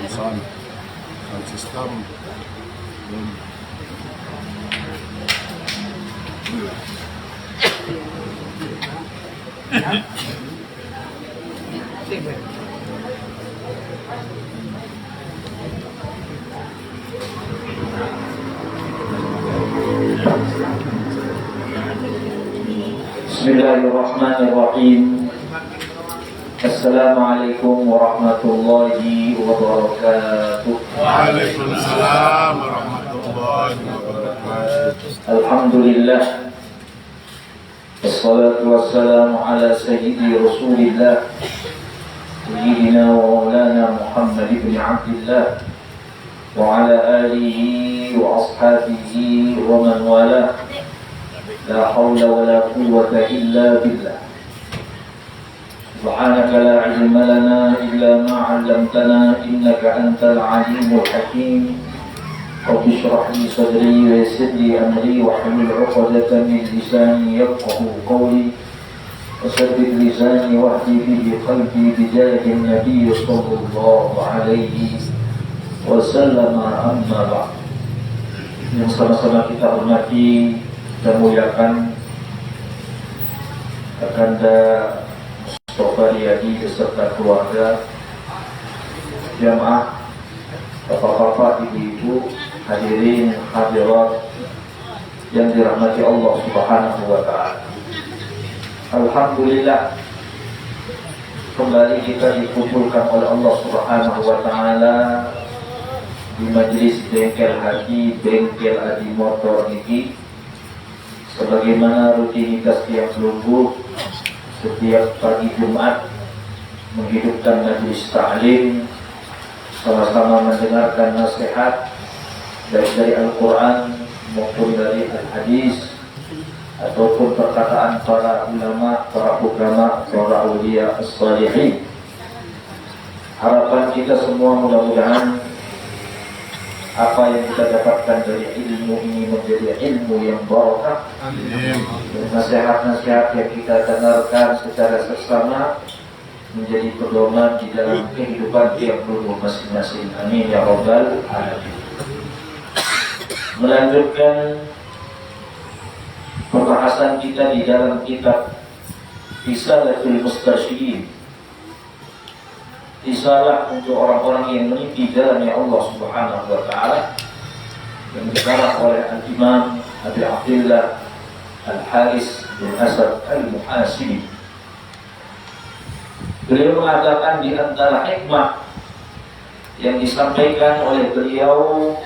sound system. Bismillahirrahmanirrahim. Assalamualaikum warahmatullahi wabarakatuh. Waalaikumsalam warahmatullahi wabarakatuh. Alhamdulillah. Wassalatu wassalamu ala sayyidi Rasulillah Sayyidina wa maulana Muhammad ibn Abdillah wa ala alihi wa ashabihi wa man walah. La hawla wa la quwwata illa billah. Subhanaka la ilma lana illa ma 'allamtana innaka antal alimul hakim. Rabbi shrah li sadri wa yassir li amri wa hlul 'uqdatan min lisani yafqahu qawli wa sabbit lisani wahdi bihi qalbi bijahi nabiy sallallahu alaihi wasallam. Amma ba'd. Yang sama-sama kita hormati dan muliakan Kakanda Mustafa Riyadi beserta keluarga, jamaah, bapak-bapak, ibu-ibu, hadirin hadirat yang dirahmati Allah Subhanahu wa taala. Alhamdulillah, kembali kita dikumpulkan oleh Allah Subhanahu wa taala di majelis bengkel hati, bengkel adi motor ini, sebagaimana rutinitas tiap minggu setiap pagi Jumat menghidupkan majelis ta'lim, sama-sama mendengarkan nasihat baik dari Al-Quran maupun dari Al-Hadis ataupun perkataan para ulama, para hukama, para awliya as-salihin. Harapan kita semua mudah-mudahan apa yang kita dapatkan dari ilmu ini menjadi ilmu yang barakah. Amin. Nasihat-nasihat yang kita dengarkan secara seksama menjadi pedoman di dalam kehidupan tiap minggu masing-masing. Amin ya rabbal alamin. Melanjutkan pembahasan kita di dalam kitab Risalatul Mustarsyidin, risalah untuk orang-orang yang meniti jalannya Allah Subhanahu wa taala, yang dikarang oleh Al-Imam Abi Abdillah Al-Haris bin Asad Al-Muhasibi. Beliau mengatakan di antara hikmah yang disampaikan oleh beliau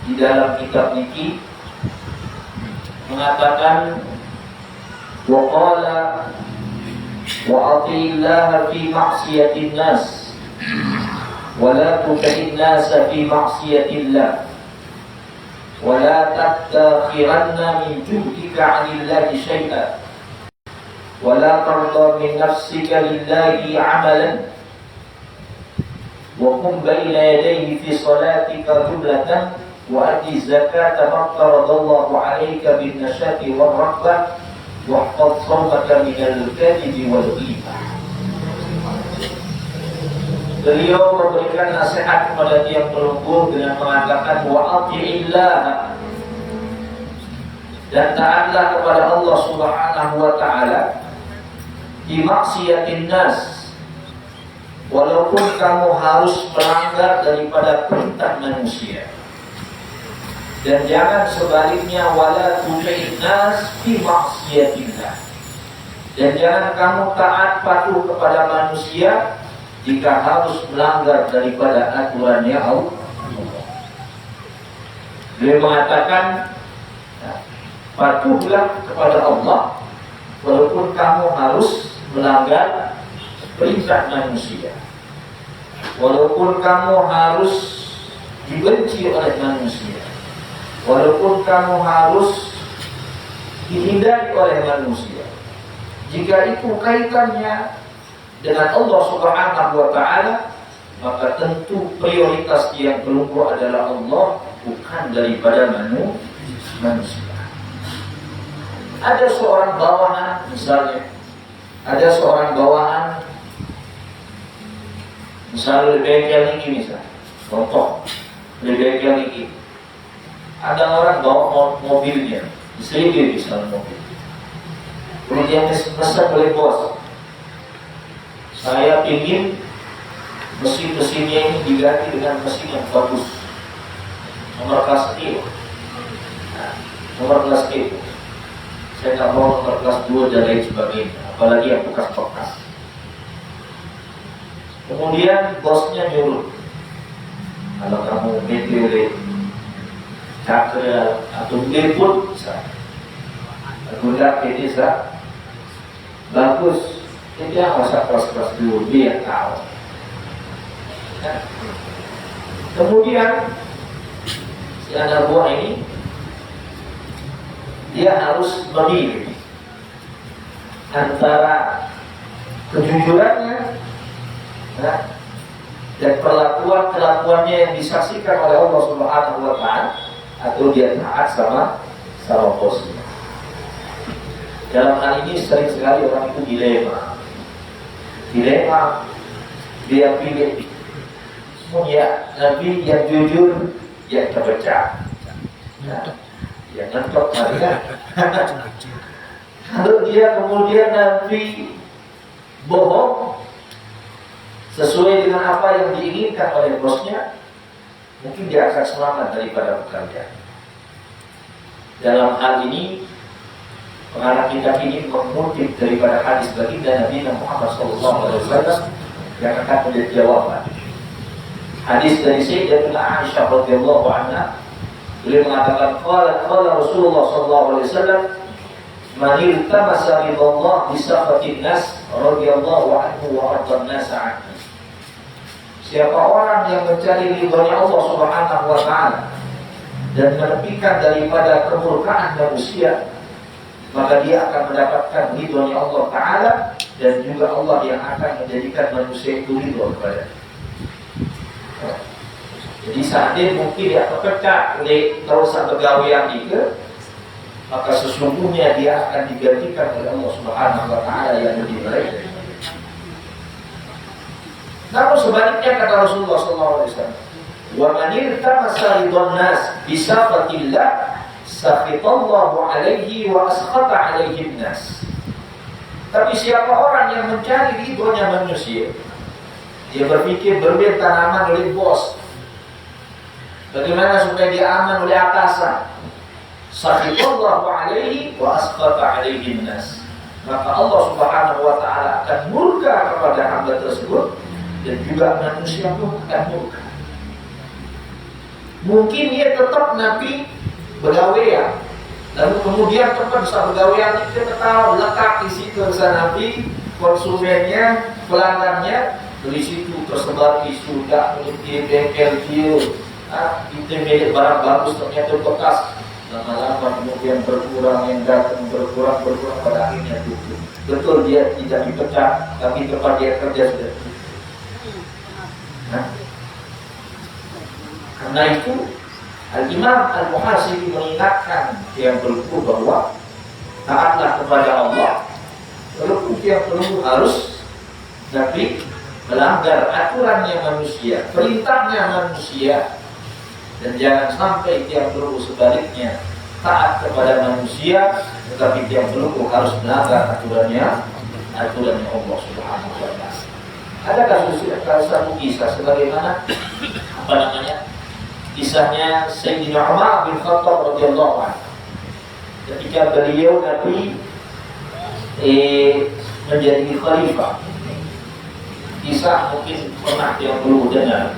di dalam kitab ini, mengatakan wa qala wa atiillaha fi ma'siyatin nas ولا تطع الناس في معصية الله ولا تدخرن من جهدك عن الله شيئا ولا ترضى من نفسك لله عملا وقم بين يديه في صلاتك جملة وأدي الزكاة ما افترض الله عليك بالنشاة والرغبة واحفظ صومك من الكذب والغيبة. Beliau memberikan nasihat kepada tiap pelunggu dengan mengatakan wa atiillah, dan taatlah kepada Allah Subhanahu wa taala di maksiatin nas, walaupun kamu harus melanggar daripada perintah manusia, dan jangan sebaliknya wala tu'in nas fi maksiatillah, dan jangan kamu taat patuh kepada manusia jika harus melanggar daripada aturannya Allah. Beliau mengatakan, patuhlah kepada Allah walaupun kamu harus melanggar perintah manusia, walaupun kamu harus dibenci oleh manusia, walaupun kamu harus dihindari oleh manusia, jika itu kaitannya dengan Allah Subhanahu wa taala, maka tentu prioritas yang pelunggu adalah Allah, bukan daripada manusia. Ada seorang bawahan, misalnya ada seorang bawahan Misalnya di bengkel ini misalnya, contoh di bengkel ini ada orang bawa mobilnya, diselidiki misalnya mobil. Kemudian pesan oleh bos, saya ingin mesin-mesinnya ini diganti dengan mesin yang bagus, nomor kelas E. Nomor kelas E, saya nggak mau nomor kelas 2 dan lain sebagainya, apalagi yang bekas-bekas. Kemudian bosnya nyuruh, kalau kamu BPW Cakra atau Depot misalnya, guna desa bagus, dia masa kelas-kelas 2 dia tahu. Nah, kemudian si anak buah ini dia harus memilih antara kejujurannya dan kelakuannya yang disaksikan oleh Allah Subhanahu wa Ta'ala, atau dia taat sama bosnya. Dalam hal ini sering sekali orang itu dilema, dia pilih punya Nabi yang jujur, yang terpecah, yang nonton kan. Kalau dia kemudian Nabi bohong sesuai dengan apa yang diinginkan oleh bosnya, mungkin dia akan selamat daripada pekerjaan. Dalam hal ini pengarang kitab ini mengutip daripada hadis baginda Nabi Muhammad SAW yang akan menjadi jawaban. Hadis dari Sayyidatina Aisyah radhiyallahu anha, beliau mengatakan qala Rasulullah SAW, man iltamasa ridallah bi sakhatin nas radhiyallahu anhu wa raddan nas anhu. Siapa orang yang mencari ridhonya Allah Subhanahu wa Ta'ala dan menepikan daripada kemurkaan manusia, maka dia akan mendapatkan ridhonya Allah Ta'ala, dan juga Allah yang akan menjadikan manusia itu ridho kepada. Jadi saat dia mungkin dia terpecah oleh dosa pegawaian itu, maka sesungguhnya dia akan digantikan oleh Allah Subhanahu wa Ta'ala yang lebih baik. Namun sebaliknya kata Rasulullah SAW, wa man iltamasa ridwan nas bi sakhatillah sakhitallahu alaihi wa askhata alaihi nas. Tapi siapa orang yang mencari ridhonya manusia, dia berpikir berbeda tanaman oleh bos, bagaimana supaya dia aman oleh atasan, sakhitallahu alaihi wa askhata alaihi nas, maka Allah Subhanahu wa Ta'ala akan murka kepada hamba tersebut, dan juga manusia pun akan murka. Mungkin dia tetap Nabi bergawean, lalu kemudian tempat bergawean itu tahu lekat di situ Nabi, konsumennya, pelanggannya, di situ tersebar isu dak di bengkel dia, kita milik barang bagus ternyata bekas, lama-lama kemudian berkurang, yang datang berkurang pada akhirnya tutup. Betul dia tidak dipecat, tapi tempat dia kerja sudah tutup. Karena itu Al-Imam Al-Muhasibi mengingatkan yang berhukum bahwa taatlah kepada Allah, walaupun yang perlu harus tapi melanggar aturannya manusia, perintahnya manusia, dan jangan sampai yang perlu sebaliknya taat kepada manusia, tetapi yang perlu harus melanggar aturannya Allah Subhanahu wa Ta'ala. Ada satu kisah sebagaimana kisahnya Sayyidina Umar bin Khattab radhiyallahu anhu, ketika beliau Nabi menjadi khalifah. Kisah mungkin pernah yang belum dengar,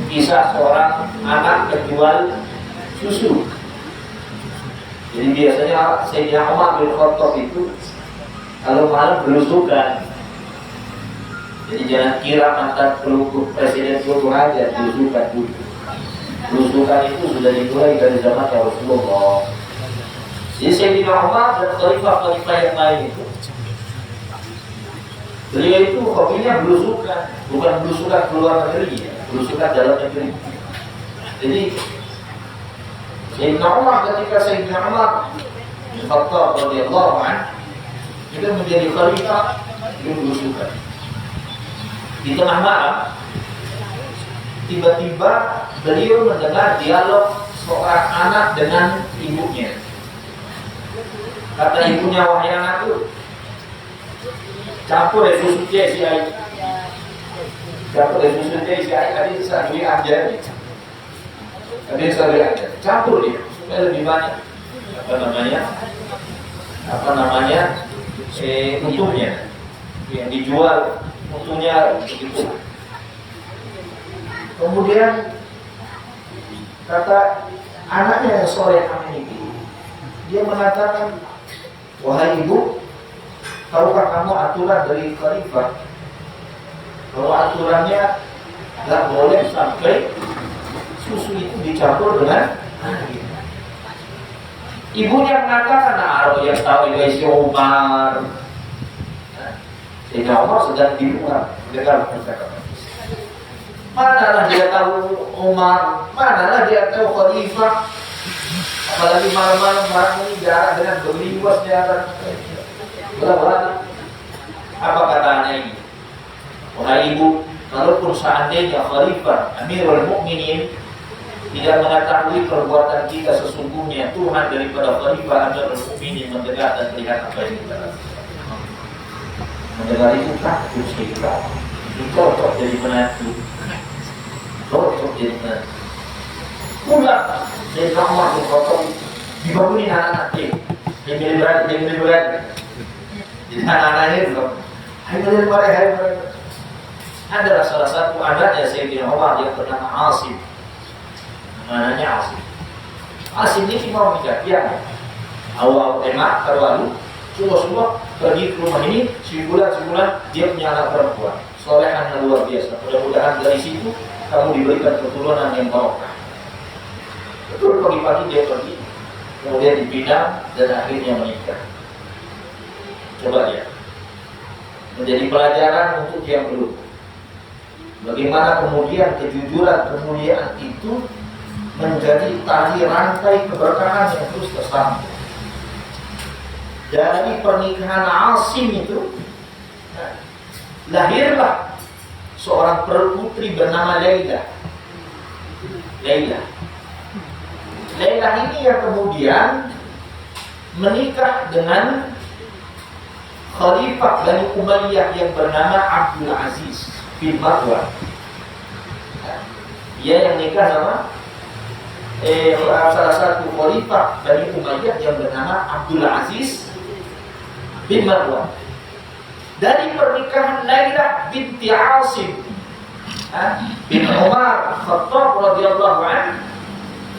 kisah seorang anak penjual susu. Jadi biasanya Sayyidina Umar bin Khattab itu kalau malam belusukan. Jadi jangan kira mantan presiden itu aja belusukan dulu. Belusukan itu sudah dimulai dari zaman Rasulullah. Jadi Sayyidina Umar dan khalifah-khalifah yang lain itu, beliau itu hobinya belusukan, bukan belusukan keluar negeri, ya, belusukan dalam negeri. Jadi Sayyidina Umar ketika Sayyidina Umar bin Khattab radhiyallahu anhu itu menjadi khalifah, dia belusukan. Di tengah malam, tiba-tiba beliau mendengar dialog seorang anak dengan ibunya. Kata ibunya, wahai anakku, campur ya susu si air. Campur ya susu si air, tadi sadui aja nih. Tadi sadui aja. Campur dia, supaya lebih banyak. Apa namanya? Untungnya. Yang dijual, untungnya begitu. Kemudian kata anaknya yang soleh ini, dia mengatakan, wahai ibu, tahukah kamu aturan dari khalifah? Kalau aturannya nggak boleh sampai susu itu dicampur dengan air. Ibunya mengatakan, nah, yang tahu itu Umar. Sehingga Umar sedang di luar dengar percakapan. Manalah dia tahu Umar, manalah dia tahu khalifah. Apalagi malam-malam barang ini jarak dengan berliwas jarak. Berapa? Apa kata anak ini? Wahai ibu, kalaupun seandainya khalifah Amirul Mukminin tidak mengetahui perbuatan kita sesungguhnya, Tuhan daripada khalifah Amirul Mukminin mendengar dan melihat apa yang kita lakukan. Mendengar itu takut kita. Cocok jadi menantu. Cocok jadi menantu. Pulang dari kamar dipotong, dibangunin anak-anak dia. Dia berat. Jadi anak-anaknya bilang, hai berat. Adalah salah satu anaknya Sayyidina Umar yang bernama Asim. Namanya Asim. Asim ini mau nikah, ya. Awal emak terlalu semua pergi ke rumah ini sebulan dia punya anak perempuan. Solehannya luar biasa. Mudah-mudahan dari situ kamu diberikan keturunan yang barokah. Betul, pagi-pagi dia pergi, kemudian dipindah dan akhirnya menikah. Coba ya, menjadi pelajaran untuk yang belum. Bagaimana kemudian kejujuran, kemuliaan itu menjadi tali rantai keberkahan yang terus tersambung. Dari pernikahan Asim itu lahirlah seorang putri bernama Laila. Laila ini yang kemudian menikah dengan Khalifah Bani Umayyah yang bernama Abdul Aziz bin Marwan. Dia yang nikah sama salah satu Khalifah Bani Umayyah yang bernama Abdul Aziz bin Marwan. Dari pernikahan Laila binti Asim bin Umar Khattab radhiyallahu anhu,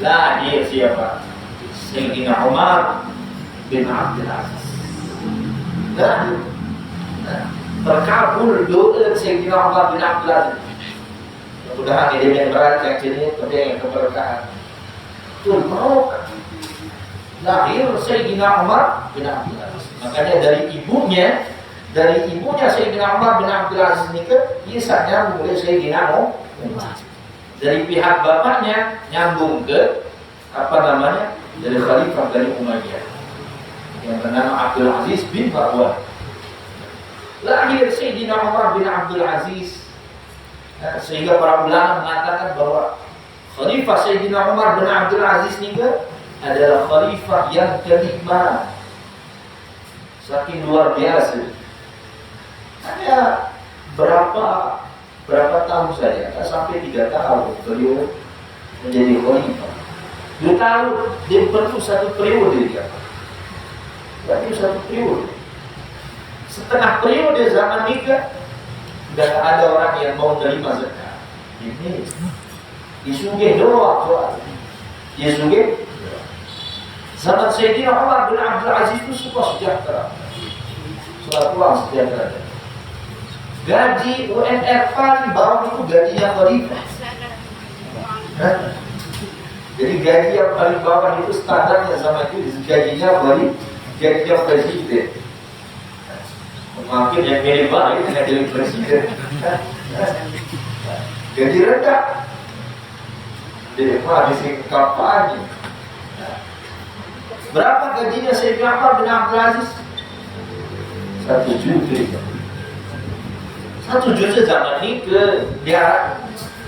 lahir siapa? Sayyidina Umar bin Abdul Aziz. Lahir. Terkabul doa Sayyidina Umar bin Abdul Aziz. Mudah-mudahan dia yang berat yang sini, tapi yang keberkahan. Itu barokah. Lahir Sayyidina Umar bin Abdul Aziz. Makanya dari ibunya Sayyidina Umar bin Abdul Aziz nikah, kisahnya mulai Sayyidina Umar. Dari pihak bapaknya nyambung ke dari Khalifah dari Umayyah yang bernama Abdul Aziz bin Marwan. Lahir Sayyidina Umar bin Abdul Aziz, sehingga para ulama mengatakan bahwa Khalifah Sayyidina Umar bin Abdul Aziz nikah adalah Khalifah yang kelima. Saking luar biasa. Hanya berapa tahun saja, sampai 3 tahun beliau menjadi Khalifah. 2 tahun dia perlu 1 periode dia. Berarti 1 periode. Setengah periode zaman nikah tidak ada orang yang mau menerima zakat. Ini disugih doang soal. Disugih. Zaman Sayyidina Umar bin Abdul Aziz itu suka sejahtera. Soal uang sejahtera. Gaji UMR paling bawah itu gajinya Khalifah. Jadi gaji yang paling bawah itu standarnya sama itu gajinya gajinya presiden. Makin yang mirip banget dengan jadi presiden. Gaji rendah. Jadi di sini kampanye. Berapa gajinya Sayyidina Umar bin Abdul Aziz? 1 juta. 1 1 juta zaman ini dia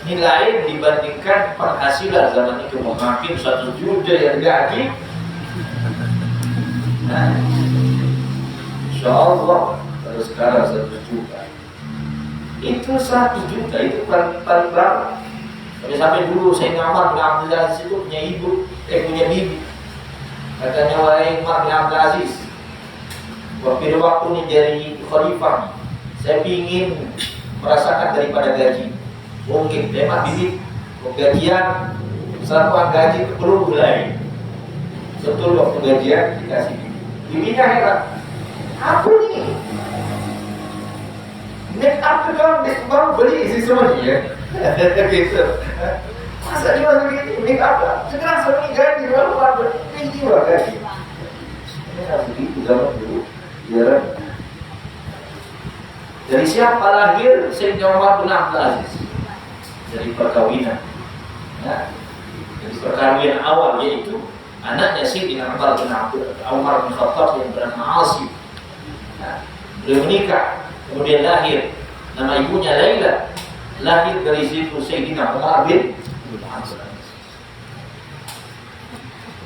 nilai dibandingkan penghasilan zaman itu mungkin 1 juta yang gaji. Nah, insya Allah kalau sekarang 1 juta itu 1 juta itu paling berapa? Sampai dulu saya ngamar dengan Abdul Aziz itu punya punya bibi. Katanya wahai Umar bin Abdul Aziz, waktu ini jadi khalifah, saya ingin merasakan daripada gaji. Mungkin memang bibi gajian serapan gaji perlu mulai. Betul waktu gajian dikasih bibi. Bibinya heran, apa nih? Make up tuh kan baru beli isi semua dia. Gitu. Masa dia masuk begini, make up lah. Sekarang sering gaji baru beli juga gaji. Ini harus begitu zaman dulu. Ya. Dari siapa lahir Sayyidina Umar bin Abdul Aziz? Dari perkawinan. Ya. Dari perkawinan awal yaitu anaknya Sayyidina Umar bin Khattab yang bernama Asim. Nah, beliau menikah. Kemudian lahir, nama ibunya Laila. Lahir dari situ Sayyidina Umar bin Abdul Aziz.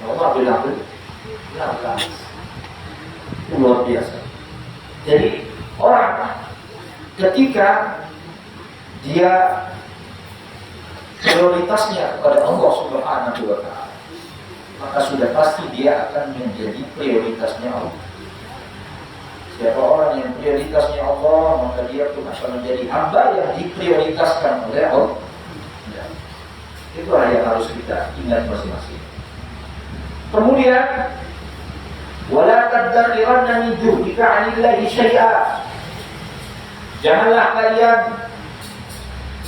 Umar bin Abdul Aziz. Luar biasa. Jadi orang ketika dia prioritasnya kepada Allah Subhanahu wa Ta'ala, maka sudah pasti dia akan menjadi prioritasnya Allah. Siapa orang yang prioritasnya Allah, maka dia pun akan menjadi hamba yang diprioritaskan oleh Allah. Ya. Itulah yang harus kita ingat masing-masing. Kemudian, wala tadakhiranna min juhdika 'anillahi syai'a. Janganlah kalian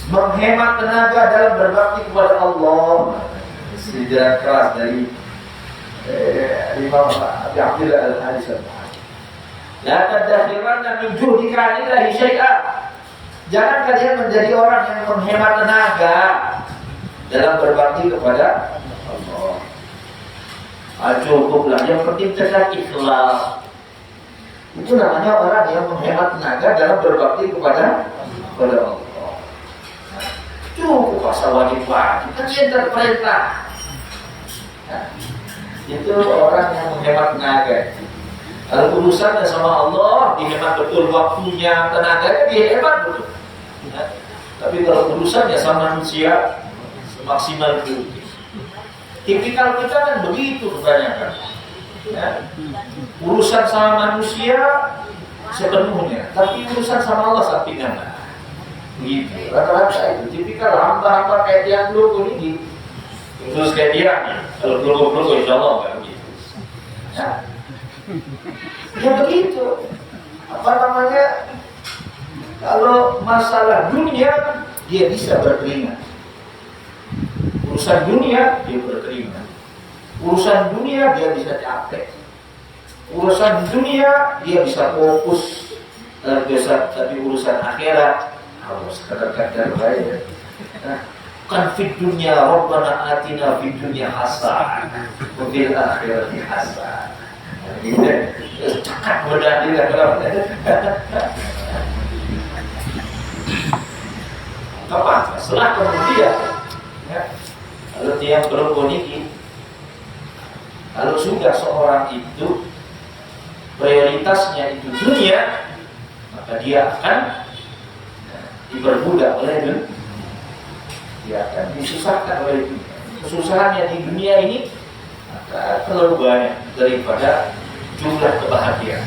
menghemat tenaga dalam berbakti kepada Allah. Sejarah keras dari Imam Abi Abdillah Al-Hadis. La tadakhiranna min juhdika 'anillahi syai'a. Jangan kalian menjadi orang yang menghemat tenaga dalam berbakti kepada Allah. Cukuplah, yang penting tetap ikhlas. Itu namanya orang yang menghemat tenaga dalam berbakti kepada Allah. Cukup asal wajib-wajib, kan perintah. Itu orang yang menghemat tenaga. Kalau urusannya sama Allah, dihemat betul waktunya, tenaganya dihemat betul. Tapi kalau urusannya sama manusia, semaksimal itu. Tipikal kita kan begitu kebanyakan. Ya. Urusan sama manusia sepenuhnya, tapi urusan sama Allah sampingan. Begitu. Rata-rata itu tipikal hamba-hamba kayak dia dulu ini. Khusus kayak dia, kalau dulu insya Allah nggak begitu. Ya begitu. Apa namanya? Kalau masalah dunia dia bisa berkeringat. Urusan dunia dia berkeringat. Urusan dunia dia bisa capek. Urusan dunia dia bisa fokus biasa, tapi urusan akhirat harus kadang-kadang baik. Kan fit dunia Rabbana atina fid dunya hasanah wa fil akhirati hasanah. Gitu. Cakap mudah dia kalau apa? Setelah kemudian ya, kalau dia berhubung ini, kalau sudah seorang itu prioritasnya itu dunia, maka dia akan diperbudak oleh dunia. Dia akan disusahkan oleh dunia. Kesusahannya di dunia ini akan terlalu banyak daripada jumlah kebahagiaan.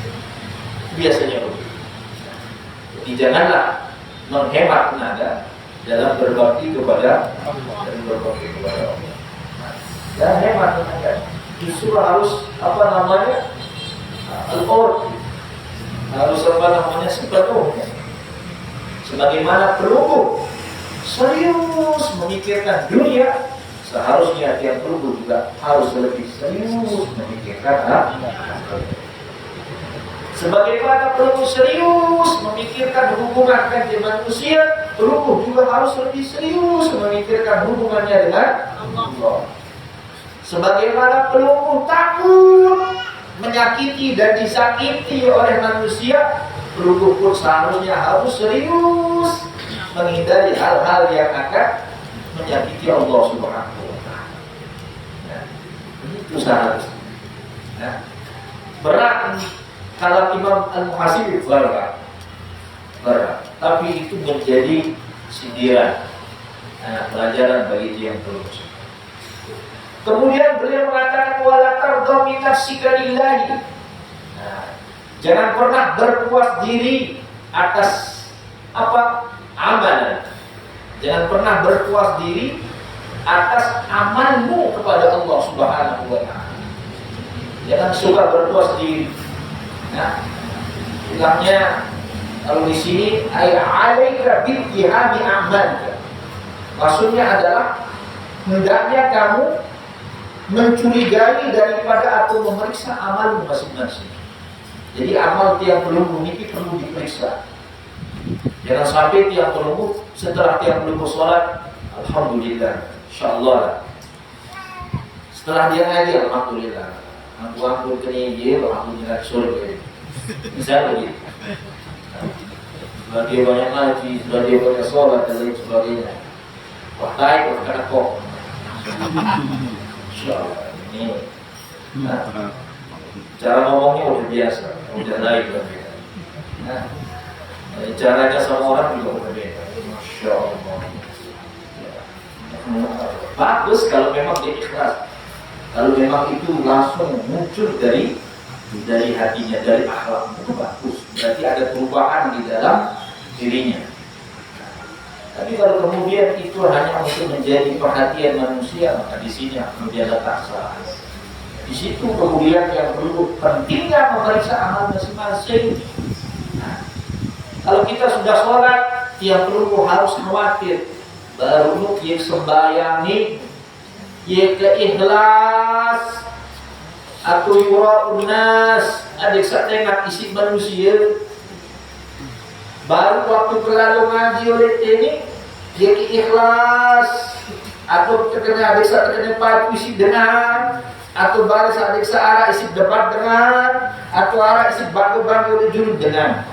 Biasanya begitu. Jadi janganlah menghemat tenaga dalam berbakti kepada Allah. Dan hemat tenaga. Justru harus apa namanya? Al-Qur'an. Harus apa namanya? Sepenuhnya. Sebagaimana perlu serius memikirkan dunia, seharusnya tiap perlu juga harus lebih serius memikirkan sebagaimana perlu serius memikirkan hubungan dengan manusia, perlu juga harus lebih serius memikirkan hubungannya dengan Allah. Sebagaimana perlu takut menyakiti dan disakiti oleh manusia, pelungguh pun seharusnya harus serius menghindari hal-hal yang akan menyakiti Allah Subhanahu wa Ta'ala. Nah, itu seharusnya. Nah, berat kalau Imam Al-Muhasib berat, tapi itu menjadi sindiran, pelajaran bagi dia yang terus. Kemudian beliau mengatakan wala tardha min nafsika lillahi. Jangan pernah berpuas diri atas amalan. Jangan pernah berpuas diri atas amalmu kepada Allah Subhanahu wa Ta'ala. Jangan suka berpuas diri. Nah, bilangnya kalau di sini alaika bil jihadi amalka. Maksudnya adalah hendaknya kamu mencurigai daripada atau memeriksa amalmu masing-masing. Jadi amal tiap pelungguh ini perlu diperiksa. Jangan sampai tiap pelungguh setelah tiap pelungguh sholat, alhamdulillah, insyaallah. Setelah dia ngaji, alhamdulillah. Aku kena dia, alhamdulillah surga. Misalnya begitu. Setelah dia banyak ngaji, setelah dia banyak sholat dan lain sebagainya. Wah taik, wah kena kok. Insyaallah ini. Nah, cara ngomongnya udah biasa, udah lain berbeda. Nah, caranya sama orang juga udah beda. Masya Allah. Bagus kalau memang dia ikhlas. Kalau memang itu langsung muncul dari hatinya, dari akhlak, itu bagus. Berarti ada perubahan di dalam dirinya. Tapi kalau kemudian itu hanya untuk menjadi perhatian manusia, maka di sini kemudian letak salah. Di situ kemudian yang perlu pentingnya memeriksa amal masing-masing. Nah, kalau kita sudah sholat, yang perlu harus khawatir. Baru yang sembahyang ini, yang keikhlas atau yura'un nas, adik satengah isi manusia. Baru waktu terlalu ngaji oleh ini, dia ikhlas atau terkena adik satengah padu isi dengan, atau baris adik searah isi debat dengan, atau arah isi bangga-bangga oleh juru dengan.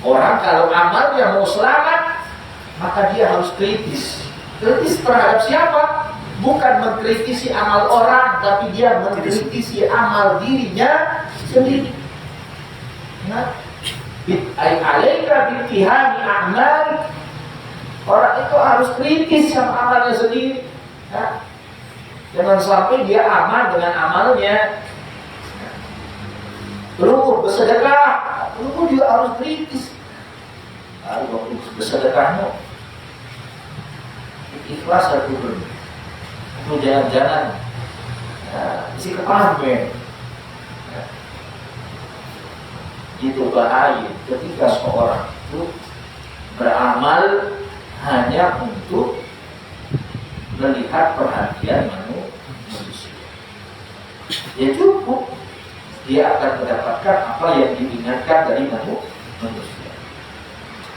Orang kalau amalnya mau selamat, maka dia harus kritis. Kritis terhadap siapa? Bukan mengkritisi amal orang, tapi dia mengkritisi amal dirinya sendiri. Nah, alaika bitihani a'mal. Orang itu harus kritis sama amalnya sendiri. Nah, jangan sampai dia amal dengan amalnya. Perlu bersedekah, perlu juga harus kritis. Lalu waktu bersedekahnya ikhlas atau belum? Itu jangan-jangan isi kepala itu bahaya ketika seorang itu beramal hanya untuk melihat perhatian manusia. Ya cukup, dia akan mendapatkan apa yang diinginkan dari manusia.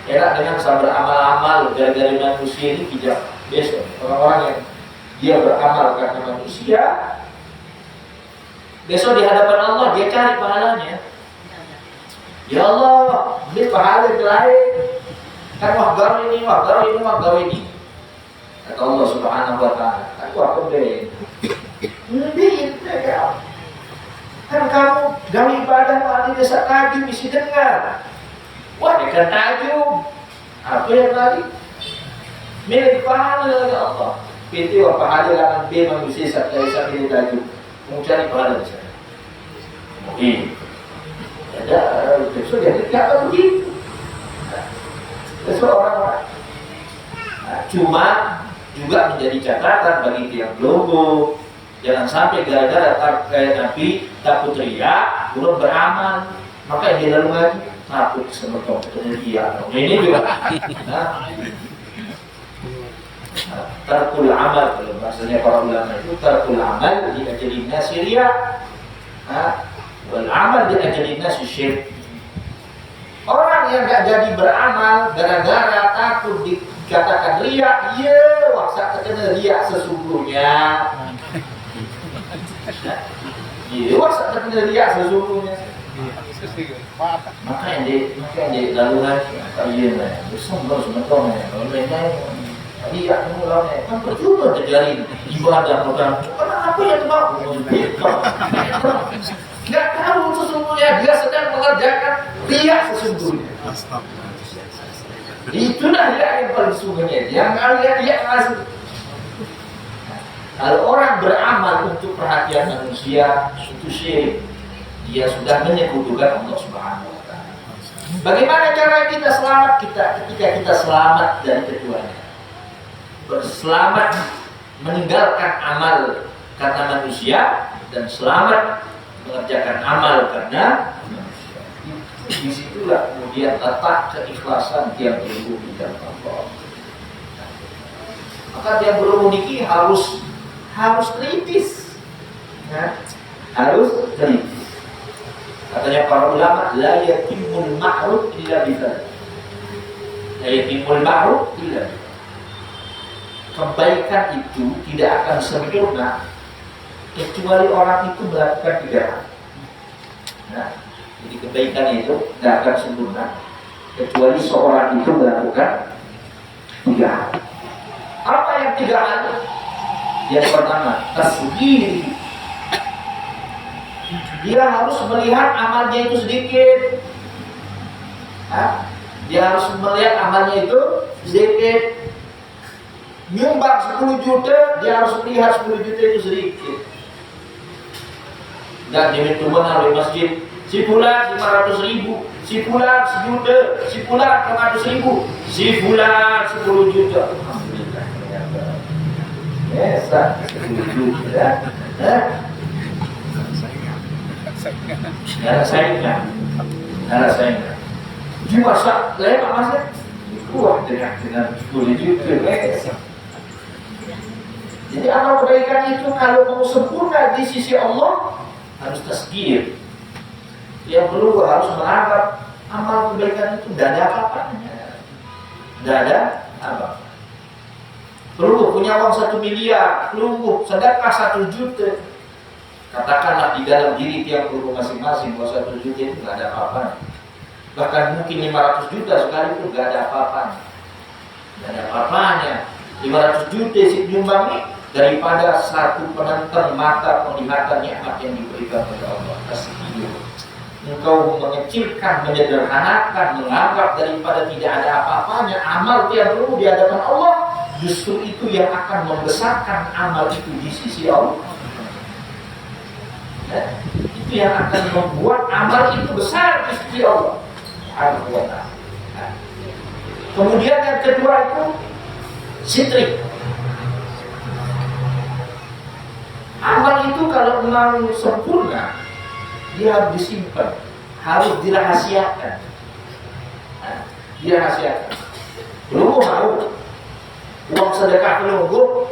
Enak dengan saya beramal-amal dari manusia ini tidak besok. Orang-orang yang dia beramal karena manusia, besok di hadapan Allah dia cari pahalanya. Ya Allah, ini pahala yang lain. Kan wah gawe ini. Kata Allah Subhanahu wa Ta'ala, aku akan beri. Kan kamu gawe ibadah mati desa tajum isi dengar. Wah, dekat tajum. Apa yang tadi? Milik pahala ya Allah. Itu pahala langan B manusia saat ini tajum. Mau cari pahala di sana. Mungkin. Ada besok jadi kata begitu. Besok orang-orang. Cuma juga menjadi catatan bagi tiap logo. Jangan sampai gara-gara kayak Nabi takut riya, belum beramal, maka dia lalu lagi takut semetok riya. Ini juga. Tarkul amal, kalau maksudnya para ulama itu tarkul amal di ajli nasiriya, wal amal di ajli nasyir. Orang yang gak jadi beramal gara-gara takut dikatakan riya, iya, waksa terkena riya sesungguhnya. Iya, waksa terkena riya sesungguhnya. Makanya di lalu lagi kalian bersama sementara kalau mereka dia mulai kan percuma terjadi ibadah orang apa yang mau nggak tahu sesungguhnya dia sedang mengerjakan dia sesungguhnya. Itulah yang paling sesungguhnya yang kalian dia ngasih. Kalau orang beramal untuk perhatian manusia itu syirik, dia sudah menyekutukan Allah Subhanahu wa taala. Bagaimana cara kita selamat ketika kita selamat dari keduanya? Berselamat meninggalkan amal karena manusia dan selamat mengerjakan amal karena manusia. Disitulah kemudian letak keikhlasan yang tumbuh di dalam Allah. Maka dia belum menikah harus kritis, ya? Harus kritis. Katanya para ulama, la yatimul ma'ruf illa bidzalik. La yatimul ma'ruf illa bidzalik. Kebaikan itu tidak akan sempurna kecuali orang itu melakukan 3 hal. Nah, jadi kebaikan itu tidak akan sempurna kecuali seorang itu melakukan 3 hal. Apa yang 3 hal? Yang pertama, tasghir. Dia harus melihat amalnya itu sedikit. Dia harus melihat amalnya itu sedikit. Nyumbang 10 juta, dia harus melihat 10 juta itu sedikit. Dan dia cuma di masjid, si fulan 500.000, si fulan 1 juta, si fulan 500.000, si fulan 10 juta. Alhamdulillah. Esa, ya. Ada saingan. Di masa saya Pak Mas, wah dengan 10 juta esa. Jadi amal kebaikan itu kalau mau sempurna di sisi Allah harus tasghir. Yang perlu harus menganggap amal kebaikan itu tidak ada apa-apanya. Tidak ada apa. Perlu punya uang 1 miliar, perlu sedekah 1 juta. Katakanlah di dalam diri tiap guru masing-masing bahwa 1 juta itu tidak ada apa-apanya. Bahkan mungkin 500 juta sekali itu tidak ada apa-apanya. Tidak ada apa-apanya. 500 juta si penyumbang ini daripada 1 penentang mata penglihatan nikmat yang diberikan oleh Allah. Tasghir. Engkau mengecilkan, menyederhanakan, menganggap daripada tidak ada apa-apanya amal tiap perlu di hadapan Allah. Justru itu yang akan membesarkan amal itu di sisi Allah. Itu yang akan membuat amal itu besar di sisi Allah. Kemudian yang kedua itu sitrik. Amal itu kalau mau sempurna dia harus disimpan, harus dirahasiakan. Dirahasiakan. Lu mau uang sedekah penunggu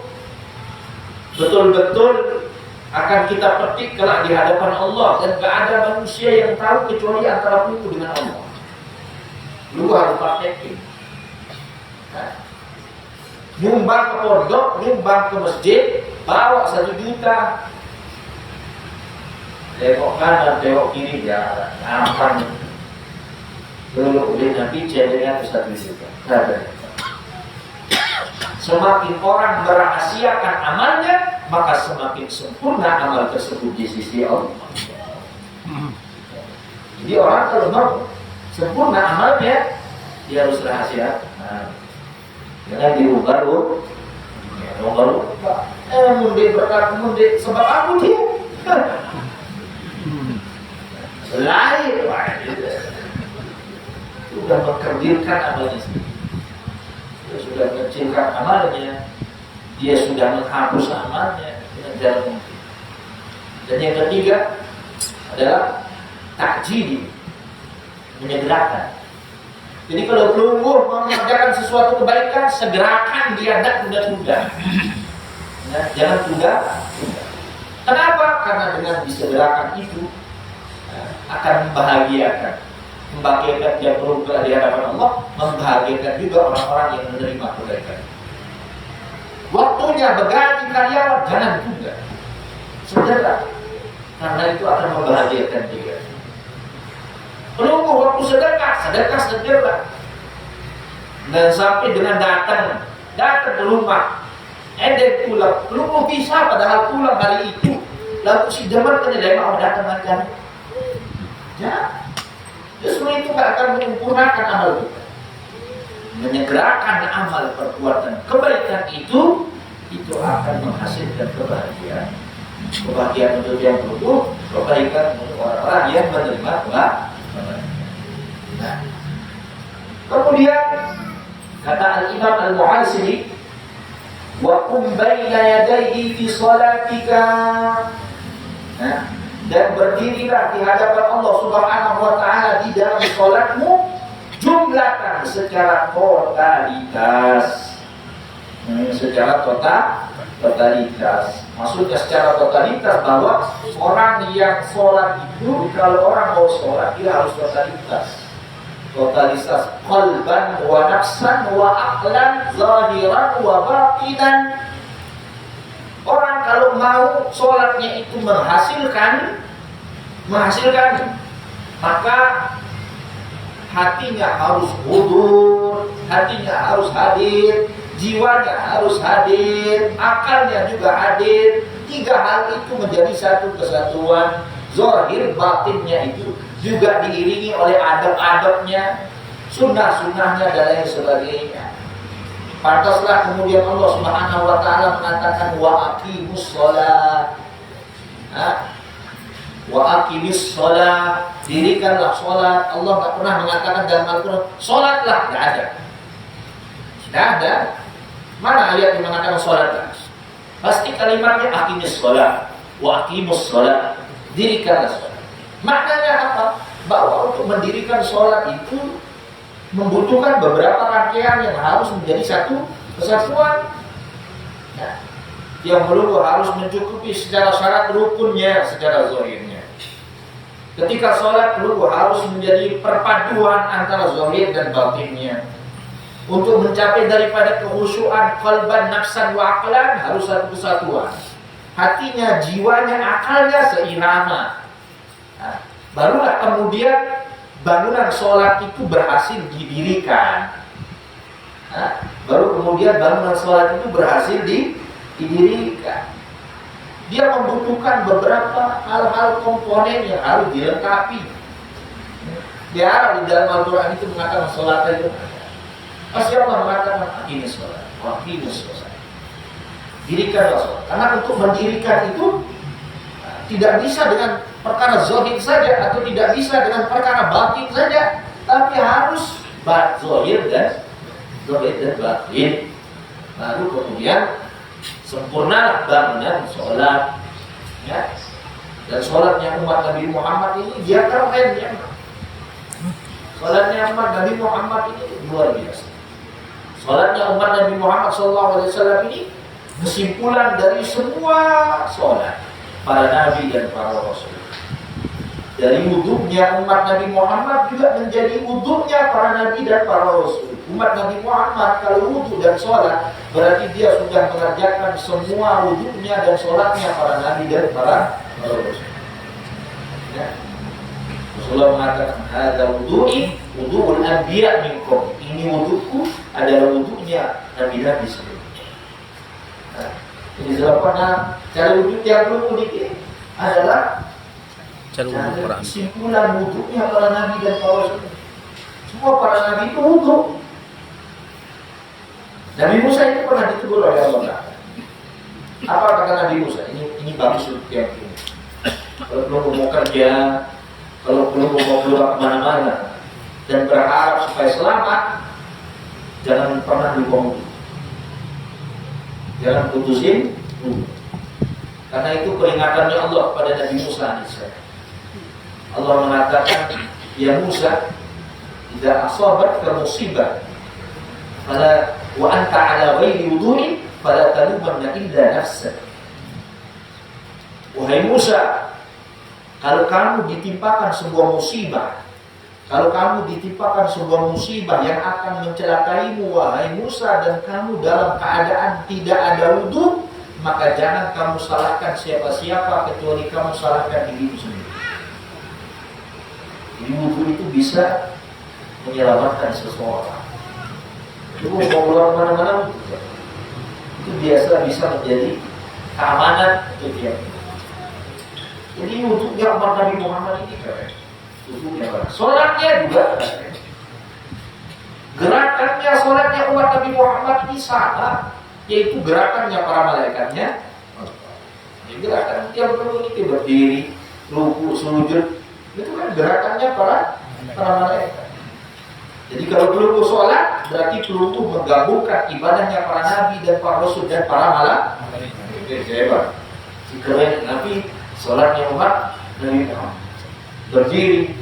betul-betul akan kita petik kelak di hadapan Allah dan gak ada manusia yang tahu kecuali antara lu dengan Allah. Lu harus praktekin. Nyumbang ke pondok, nyumbang ke masjid, bawa 1 juta. Tengok kanan, tengok kiri, ya gampang. Dulu udah Nabi dengan 1 juta. Semakin orang merahasiakan amalnya, maka semakin sempurna amal tersebut di sisi Allah. Jadi orang kalau mau sempurna amalnya, dia harus rahasiakan. Jangan diubah lu. Mundi berkat mundi sebab aku dia. Lain, sudah mengkerdilkan amalnya sendiri. Dia sudah mengecilkan amalnya, dia sudah menghapus amalnya dengan jalan mungkin. Dan yang ketiga adalah takjil, menyegerakan. Jadi kalau pelungguh mengerjakan sesuatu kebaikan, segerakan dia, tidak tunda-tunda. Nah, jangan tunda. Kenapa? Karena dengan disegerakan itu akan membahagiakan dia berubah di hadapan Allah, membahagiakan juga orang-orang yang menerima kebaikan. Waktunya berganti karyawan, jangan tunda, segera, karena itu akan membahagiakan dia. Pelumpuh waktu sedekah segera. Dan sampai dengan datang ke rumah, pulang, pelumpuh bisa padahal pulang hari itu. Lalu si Jamal kan mau datang makan. Ya, justru itu gak akan menyempurnakan amal kita. Menyegerakan amal perbuatan kebaikan itu akan menghasilkan kebahagiaan. Kebahagiaan untuk yang berbuat, kebaikan untuk orang-orang yang menerima kebaikan. Nah, kemudian kata Al-Imam Al-Muhasibi, wa qum baina yadayhi fi salatika. Nah, dan berdirilah di hadapan Allah Subhanahu wa taala di dalam salatmu jumlatan secara totalitas. Secara totalitas. Maksudnya secara totalitas bahwa orang yang sholat itu, kalau orang mau sholat dia harus totalitas. Totalitas qalban wa nafsan wa aqlan zahiran wa batinan. Orang kalau mau sholatnya itu menghasilkan, maka hatinya harus hudur, hatinya harus hadir, jiwanya harus hadir, akalnya juga hadir. 3 hal itu menjadi satu kesatuan. Zahir batinnya itu juga diiringi oleh adab-adabnya, sunnah-sunnahnya dan lain sebagainya. Pantaslah kemudian Allah Subhanahu wa taala mengatakan wa aqimus shalah. Wa aqimis shalah, dirikanlah salat. Allah enggak pernah mengatakan dalam Al-Qur'an salatlah, enggak ada. Tidak ada. Mana ayat yang mengatakan salatlah? Pasti kalimatnya aqimis shalah, wa aqimus shalah, dirikanlah salat. Maknanya apa? Bahwa untuk mendirikan salat itu membutuhkan beberapa rangkaian yang harus menjadi satu kesatuan. Nah, yang belum harus mencukupi secara syarat rukunnya, secara zahirnya. Ketika sholat belum harus menjadi perpaduan antara zahir dan batinnya. Untuk mencapai daripada kekhusyuan qalban, nafsan, wa aqlan harus satu kesatuan. Hatinya, jiwanya, akalnya seirama. Nah, barulah kemudian bangunan sholat itu berhasil didirikan. Nah, baru kemudian bangunan sholat itu berhasil didirikan. Dia membutuhkan beberapa hal-hal komponen yang harus dilengkapi. Dia di dalam Al-Quran itu mengatakan sholat itu. Pasti Allah mengatakan ini sholat, ini sholat. Dirikanlah sholat. Karena untuk mendirikan itu tidak bisa dengan perkara zahir saja atau tidak bisa dengan perkara batin saja, tapi harus zahir dan batin. Lalu kemudian sempurnalah bangunan sholat, ya. Dan sholatnya umat Nabi Muhammad ini dia keren, ya. Sholatnya umat Nabi Muhammad ini luar biasa. Sholatnya umat Nabi Muhammad SAW ini kesimpulan dari semua sholat para nabi dan para rasul. Dari wudhunya umat Nabi Muhammad juga menjadi wudhunya para nabi dan para rasul. Umat Nabi Muhammad kalau wudhu dan sholat berarti dia sudah mengerjakan semua wudhunya dan sholatnya para nabi dan para rasul. Ya. Rasulullah mengatakan, "Hadza wudhu'i wudhu'ul anbiya minkum." Ini wudhuku adalah wudhunya nabi-nabi sebelumnya. Nah, ini sebabnya cara wudhu yang belum ini adalah cara kesimpulan wudhunya para nabi dan para rasul. Semua para nabi itu wudhu. Nabi Musa itu pernah ditegur oleh Allah. Apa kata Nabi Musa? Ini bagus untuk yang ini. Kalau belum mau kerja, kalau belum mau keluar kemana-mana dan berharap supaya selamat, jangan pernah lupa wudhu. Jangan putusin wudhu. Karena itu peringatannya Allah kepada Nabi Musa alaihissalam. Allah mengatakan, ya Musa, idza asabatka musibah fala wa anta ala ghairi wudhu'in fala talumanna illa nafsak. Wahai Musa, kalau kamu ditimpakan sebuah musibah, kalau kamu ditimpakan sebuah musibah yang akan mencelakaimu, wahai Musa, dan kamu dalam keadaan tidak ada wudhu, maka jangan kamu salahkan siapa-siapa kecuali kamu salahkan dirimu sendiri. Jadi wudhu itu bisa menyelamatkan seseorang. Itu mau keluar mana-mana itu biasa bisa menjadi keamanan untuk dia. Jadi wudhunya umat Nabi Muhammad ini keren. Wudhunya keren. Sholatnya juga keren. Gerakannya sholatnya umat Nabi Muhammad ini sama, yaitu gerakannya para malaikatnya. Jadi gerakan tiap ini berdiri, ruku, sujud, itu kan gerakannya para malaikat. Jadi kalau peluru sholat, berarti peluru menggabungkan ibadahnya para nabi dan para rasul dan para malaikat. Hebat. Keren Nabi sholatnya umat Nabi Muhammad. Berdiri,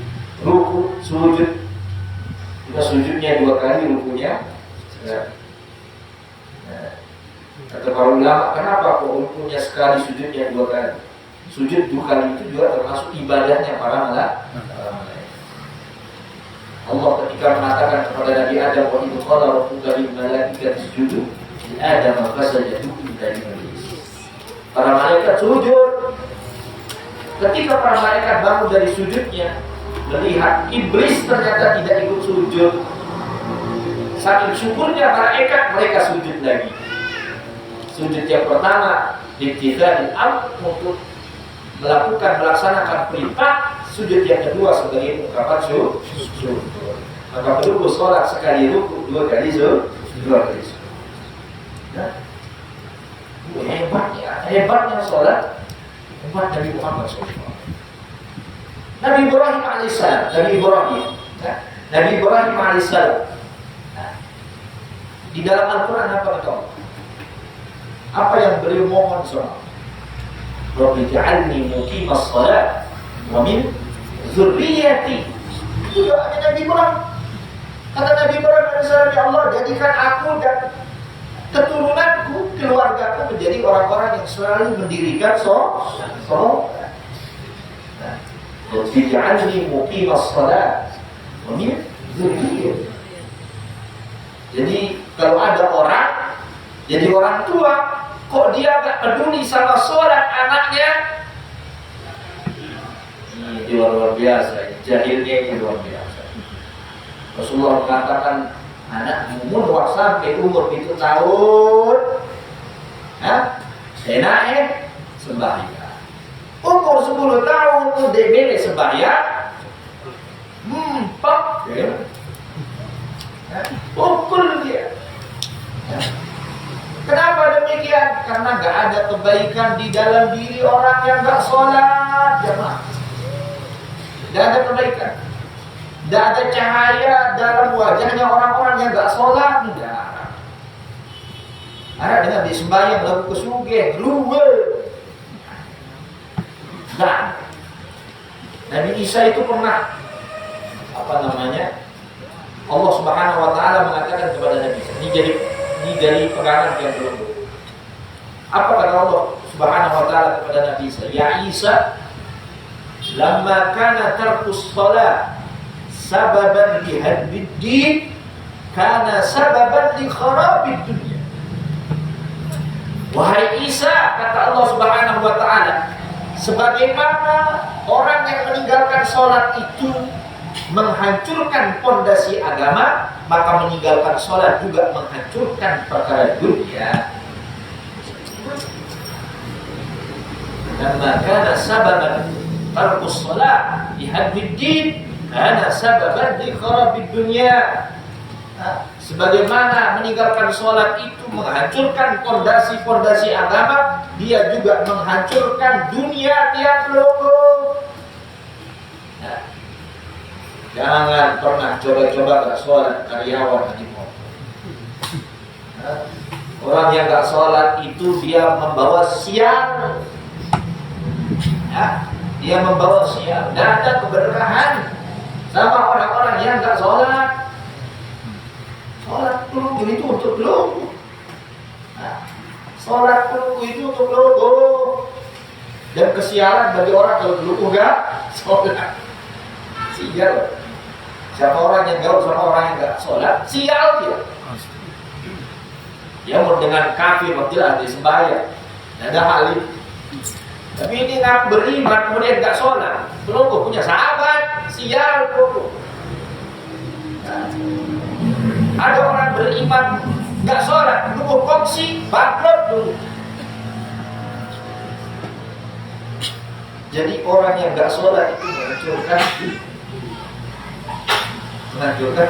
ruku, sujud. Kita sujudnya 2 kali, rukunya sekali. Kata para ulama, kenapa kok rukunya sekali, sujudnya 2 kali? Sujud 2 kali itu juga termasuk ibadahnya para malaikat. Allah ketika mengatakan kepada Nabi Adam, wa idh qala rabbuka lil malaikati isjudu li Adam fasajadu illa iblis. Para malaikat sujud. Ketika para malaikat bangun dari sujudnya, melihat iblis ternyata tidak ikut sujud. Saking syukurnya malaikat, mereka sujud lagi. Sujud yang pertama ibtidaa'il amr untuk melaksanakan perintah. Sujud yang kedua sebagai ungkapan syukur. Maka penduduk sholat sekali ruku, 2 kali sujud. Nah, hebatnya sholat umat Nabi Muhammad SAW. Nabi Ibrahim alaihissalam, Nabi Ibrahim alaihissalam. Di dalam Al-Quran apa kata Allah? Apa yang beliau mohon sama Rabbi ja'alni muqimas shalah wa min dzurriyyati. Itu doanya Nabi Ibrahim. Kata Nabi Ibrahim alaihissalam, ya Allah, jadikan aku dan keturunanku, keluargaku menjadi orang-orang yang selalu mendirikan sholat. Rabbi ja'alni muqimas shalah wa min dzurriyyati. Jadi kalau ada orang jadi orang tua, kok dia gak peduli sama sholat anaknya? Ini luar biasa, jahilnya ini luar biasa. Rasulullah mengatakan, anak umur sampai umur 7 tahun, enaknya sembahyang. Umur 10 tahun udah beres sembahyang, pukul dia. Kenapa demikian? Karena gak ada kebaikan di dalam diri orang yang gak sholat, jemaah. Gak ada kebaikan, gak ada cahaya dalam wajahnya orang-orang yang gak sholat. Enggak. Ada dengan disembahyang lalu kesugih, luwe. Nah, Nabi Isa itu pernah Allah Subhanahu wa taala mengatakan kepada Nabi Isa, ini dari pegangan yang belum. Apa kata Allah Subhanahu wa taala kepada Nabi Isa? Ya Isa, lamma kana tarkus shalah sababan li hadbid din, kana sababan li kharabid dunya. Wahai Isa, kata Allah Subhanahu wa taala, sebagaimana orang yang meninggalkan sholat itu menghancurkan pondasi agama, maka meninggalkan sholat juga menghancurkan perkara dunia. Dan maka sababan tarkus sholat dihadbid din, karena sababan di kharabid dunia. Sebagaimana meninggalkan sholat itu menghancurkan pondasi-pondasi agama, dia juga menghancurkan dunia tiap logo. Jangan pernah coba-coba gak sholat karyawan di motor. Orang yang gak sholat itu dia membawa sial. Dia membawa sial. Gak ada keberkahan sama orang-orang yang gak sholat. Sholat peluru itu untuk logo. Sholat peluru itu untuk logo. Dan kesialan bagi orang kalau peluru gak sholat. Sial. Siapa orang yang gaul sama orang yang gak sholat, sial dia. Dia mau dengan kafir, wakil sembahyang, ada hal itu. Tapi ini ngaku beriman, kemudian gak sholat, belum punya sahabat, sial kok. Ada orang beriman nggak sholat, dulu kongsi, bangkrut dulu. Jadi orang yang nggak sholat itu menghancurkan,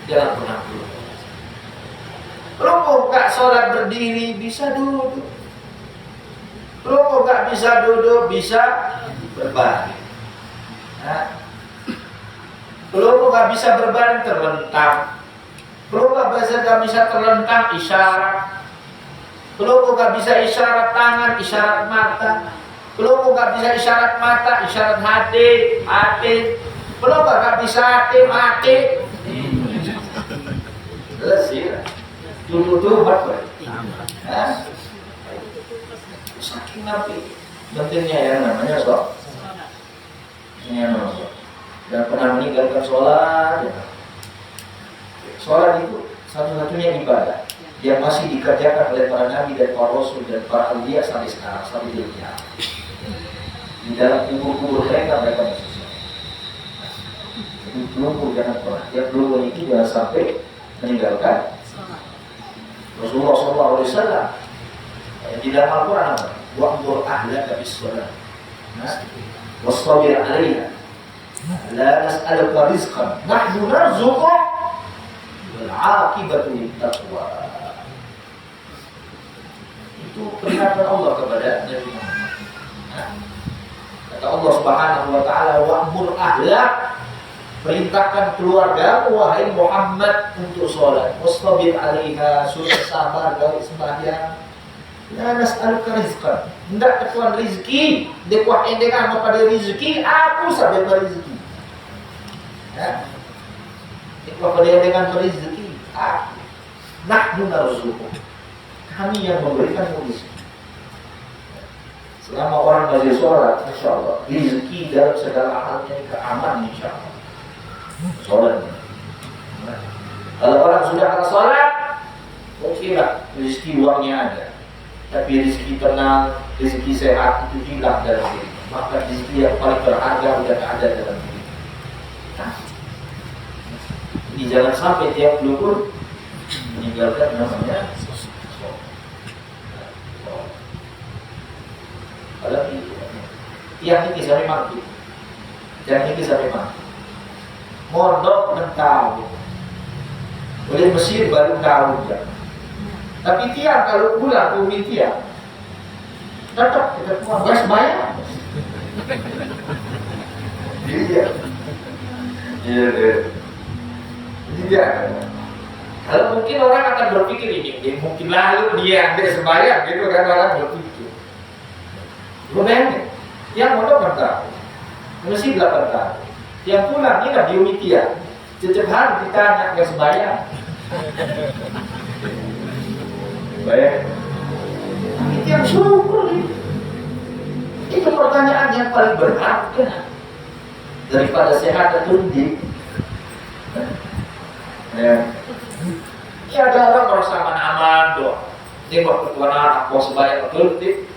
jangan pernah dulu. Kalau nggak sholat berdiri bisa duduk. Kalau nggak bisa duduk bisa berbaring. Kalau nggak bisa berbaring terlentang. Kalau nggak bisa terlentang isyarat. Kalau nggak bisa isyarat tangan, isyarat mata. Kalau nggak bisa isyarat mata, isyarat hati. Kalau nggak bisa hati. Selesai. Dulu apa? Saking nabi. Pentingnya yang namanya sholat. Dan pernah meninggalkan sholat. Sholat itu satu-satunya ibadah yang masih dikerjakan oleh para nabi dan para rasul dan para awliya sampai sekarang, sampai dunia. Di dalam kubur-kubur mereka masih sholat. Jadi pelumur jangan pernah. Yang pelumur itu jangan sampai meninggalkan Rasulullah SAW. Di dalam Al-Quran wa'mur ahlaka bis-shalah wastabir 'alaiha la nas'aluka rizqan nahnu narzuquka wal 'aqibatu lit-taqwa. Itu peringatan Allah kepada Nabi Muhammad. Kata Allah Subhanahu wa taala, wa'mur ahlak, perintahkan keluarga wahai Muhammad untuk sholat. Wastabir 'alaiha, suruh sabar dari sembahyang. La nas'aluka rizqan, hendak ketuan rezeki, dekuah endengan kepada rezeki, aku sampai berizeki. Dekuah pada endengan berizeki, aku. Nahnu narzuquka, kami yang memberikan rezeki. Selama orang masih sholat, insyaallah rezeki dalam segala halnya keaman insyaallah. Sholat. Kalau orang sudah ada sholat, okelah rezeki uangnya ada. Tapi rezeki tenang, rezeki sehat itu hilang dalam diri. Maka rezeki yang paling berharga sudah ada dalam diri. Jadi jangan sampai tiap pelupur meninggalkan namanya sholat. Kalau tiap ini sampai mati, tiap ini sampai mati. Mondok mentau, oleh Mesir baru tahu ya. Tapi tiap kalau pulang ke umi tiap, tetap kita pulang gas bayar. Iya. Iya. Kalau mungkin orang akan berpikir ini, mungkin lalu dia ambil sembahyang gitu kan orang berpikir. Bayangin, yang mondok mentau, Mesir 8 tahun. Yang pulang ini di umi tiap, setiap hari ditanya gas bayar. Baik. Itu yang syukur. Itu pertanyaan yang paling berharga daripada sehat dan tundik. Ya. Ada orang merasa aman doa. Dia berketuan anak bos banyak tundik.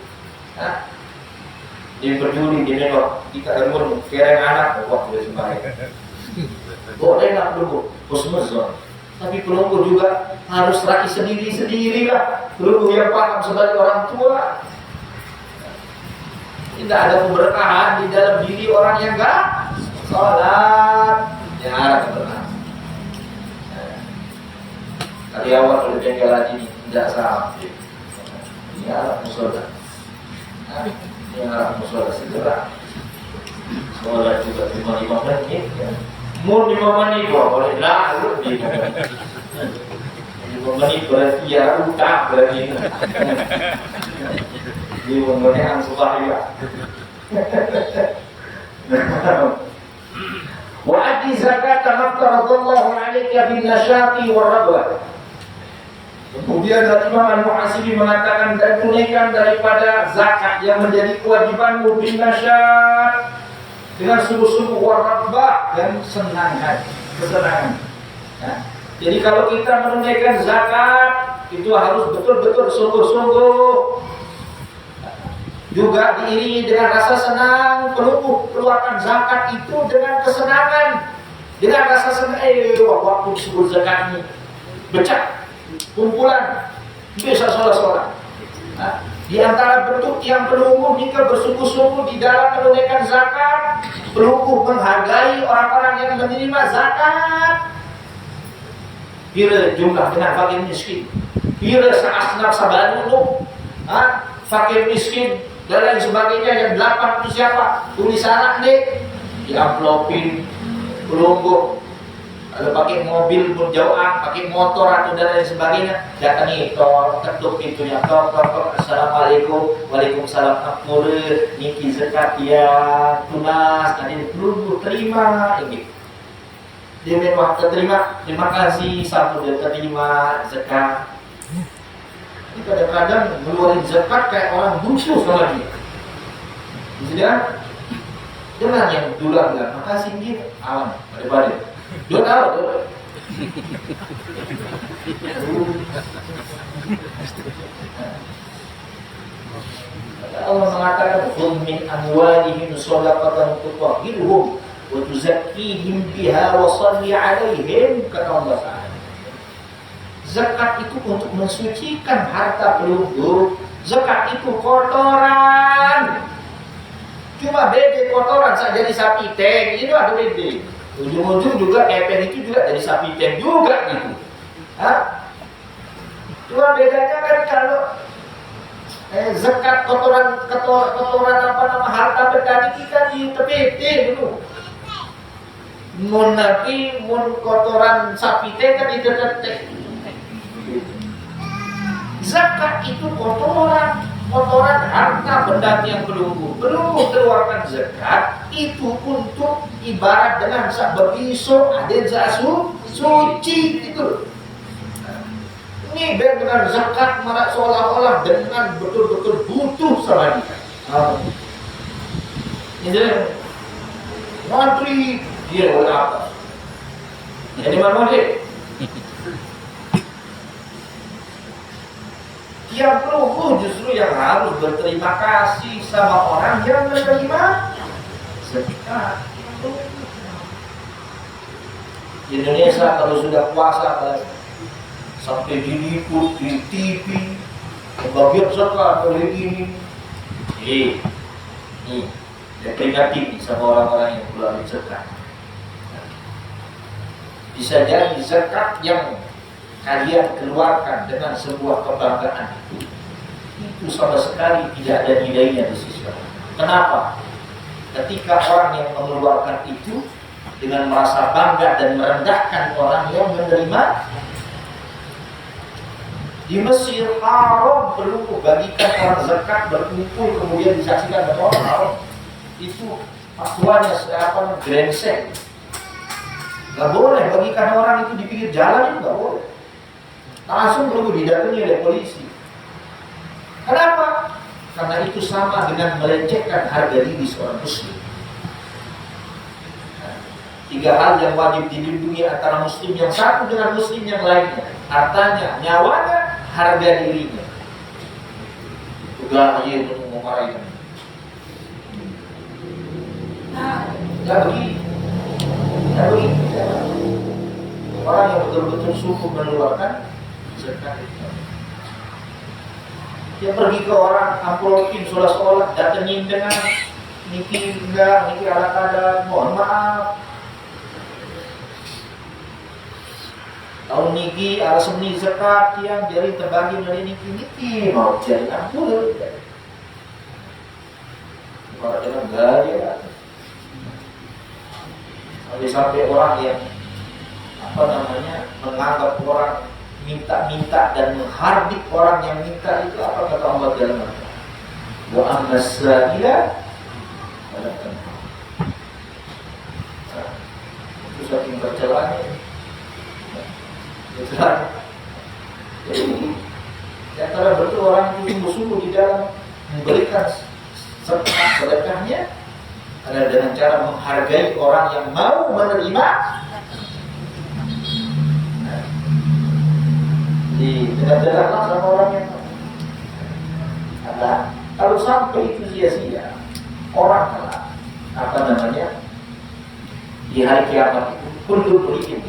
Dia peduli dia nengok kita umur keren anak waktu dia sembahyang. Boleh nak dulu husnuzon. Tapi pelunggu juga harus rakyat sendiri-sendiri lah. Pelunggu yang paham sebagai orang tua. Tidak ada keberkahan di dalam diri orang yang enggak sholat. Yang ada keberkahan. Karyawan oleh bengkel ini tidak sampai. Ini arah musola. Ini arah musola segera. Sholat juga cuma 5 menit. Ya. Mau 5 menit boleh lah, lebih 5 menit berarti ya utang berarti 5 menit ansubah ya. Wa'ati zakat maftaradallahu alaika bin nasyati warrabah. Kemudian dari Imam Al-Muhasibi mengatakan dan tunaikan daripada zakat yang menjadi kewajibanmu bin nasyat dengan sungguh-sungguh warabah dan senang hati, kesenangan. Ya. Jadi kalau kita menunaikan zakat itu harus betul-betul sungguh-sungguh juga diiringi dengan rasa senang. Pelunggu keluarkan zakat itu dengan kesenangan, dengan rasa senang. Waktu disebut zakat ini becak, kumpulan, bisa sholat-sholat. Nah, di antara bentuk yang pelunggu jika bersungguh-sungguh di dalam menunaikan zakat, pelunggu menghargai orang-orang yang menerima zakat. Bila jumlah dengan fakir miskin, bila seasnaf sabanulu, fakir miskin dan lain sebagainya, yang 8 itu siapa? Tulisan nih, diamplopin, pelunggu. Kalau pakai mobil pun jauhan, pakai motor atau dan lain sebagainya, datangi, ketuk pintunya, assalamualaikum, waalaikumsalam, akmure, niki zakat ya, tunas, tadi pelunggu terima ini. Dia memang terima kasih, satu dia terima zakat. Ini kadang-kadang ngeluarin zakat kayak orang butuh sama dia. Sudah, dengan yang dulu bilang makasih gitu, aman daripada dia tahu. Allah mengatakan khudh min amwalihim shadaqatan tutahhiruhum wa tuzakkihim biha wa shalli 'alaihim, kata Allah Ta'ala. Zakat itu untuk mensucikan harta pelunggu. Zakat itu kotoran. Cuma beda kotoran saja jadi sapi teng, itu ada beda. Ujung-ujung juga epen itu juga dari sapi teng juga gitu. Cuma bedanya kan kalau zakat kotoran apa nama harta petani kita di tepete dulu. Mun kotoran sapi teng kan di tepete. Zakat itu kotoran harta benda yang belum keluarkan zakat itu untuk ibarat dengan berbisok ada suci itu. Ini dengan zakat malah seolah-olah dengan betul-betul butuh sama dia. Ini ngantri dia oleh apa? Jadi mana dia? Yang pelunggu justru yang harus berterima kasih sama orang yang menerima zakat. Di Indonesia kalau sudah puasa sampai diliput di TV, pembagian zakat oleh ini. Dia peringati sama orang-orang yang keluar zakat. Bisa jadi zakat yang kalian keluarkan dengan sebuah kebanggaan itu sama sekali tidak ada nilainya di sisi Allah. Kenapa? Ketika orang yang mengeluarkan itu dengan merasa bangga dan merendahkan orang yang menerima. Di Mesir haram perlu bagikan orang zakat berkumpul kemudian disaksikan dengan orang haram. Itu fatwanya seapa grengsek. Gak boleh bagikan orang itu di pinggir jalan, itu gak boleh. Langsung perlu didatangi oleh polisi. Kenapa? Karena itu sama dengan melecehkan harga diri seorang muslim. Tiga hal yang wajib dilindungi antara muslim yang satu dengan muslim yang lainnya. Hartanya, nyawanya, harga dirinya. Juga aja untuk memarahi. Gak begitu. Orang yang betul-betul sungguh mengeluarkan zakat. Dia pergi ke orang, amplopin seolah-olah, datengin dengan niki enggak, niki ala kadang, mohon maaf. Tahun niki ala seni zakat yang jadi terbagi dari niki mau jadi ampun. Kalau dengan gaya, sampai orang yang menganggap orang minta-minta dan menghardik orang yang minta itu apa kata Allah dalam Al-Quran? Wa amnas-sa'ila itu saking tercelanya. Jadi antara betul orang itu sungguh-sungguh di dalam memberikan sedekahnya adalah dengan cara menghargai orang yang mau menerima. Dengan sama orang yang ada Kalau sampai itu sia-sia, orang di hari kiamat itu kullu mri'in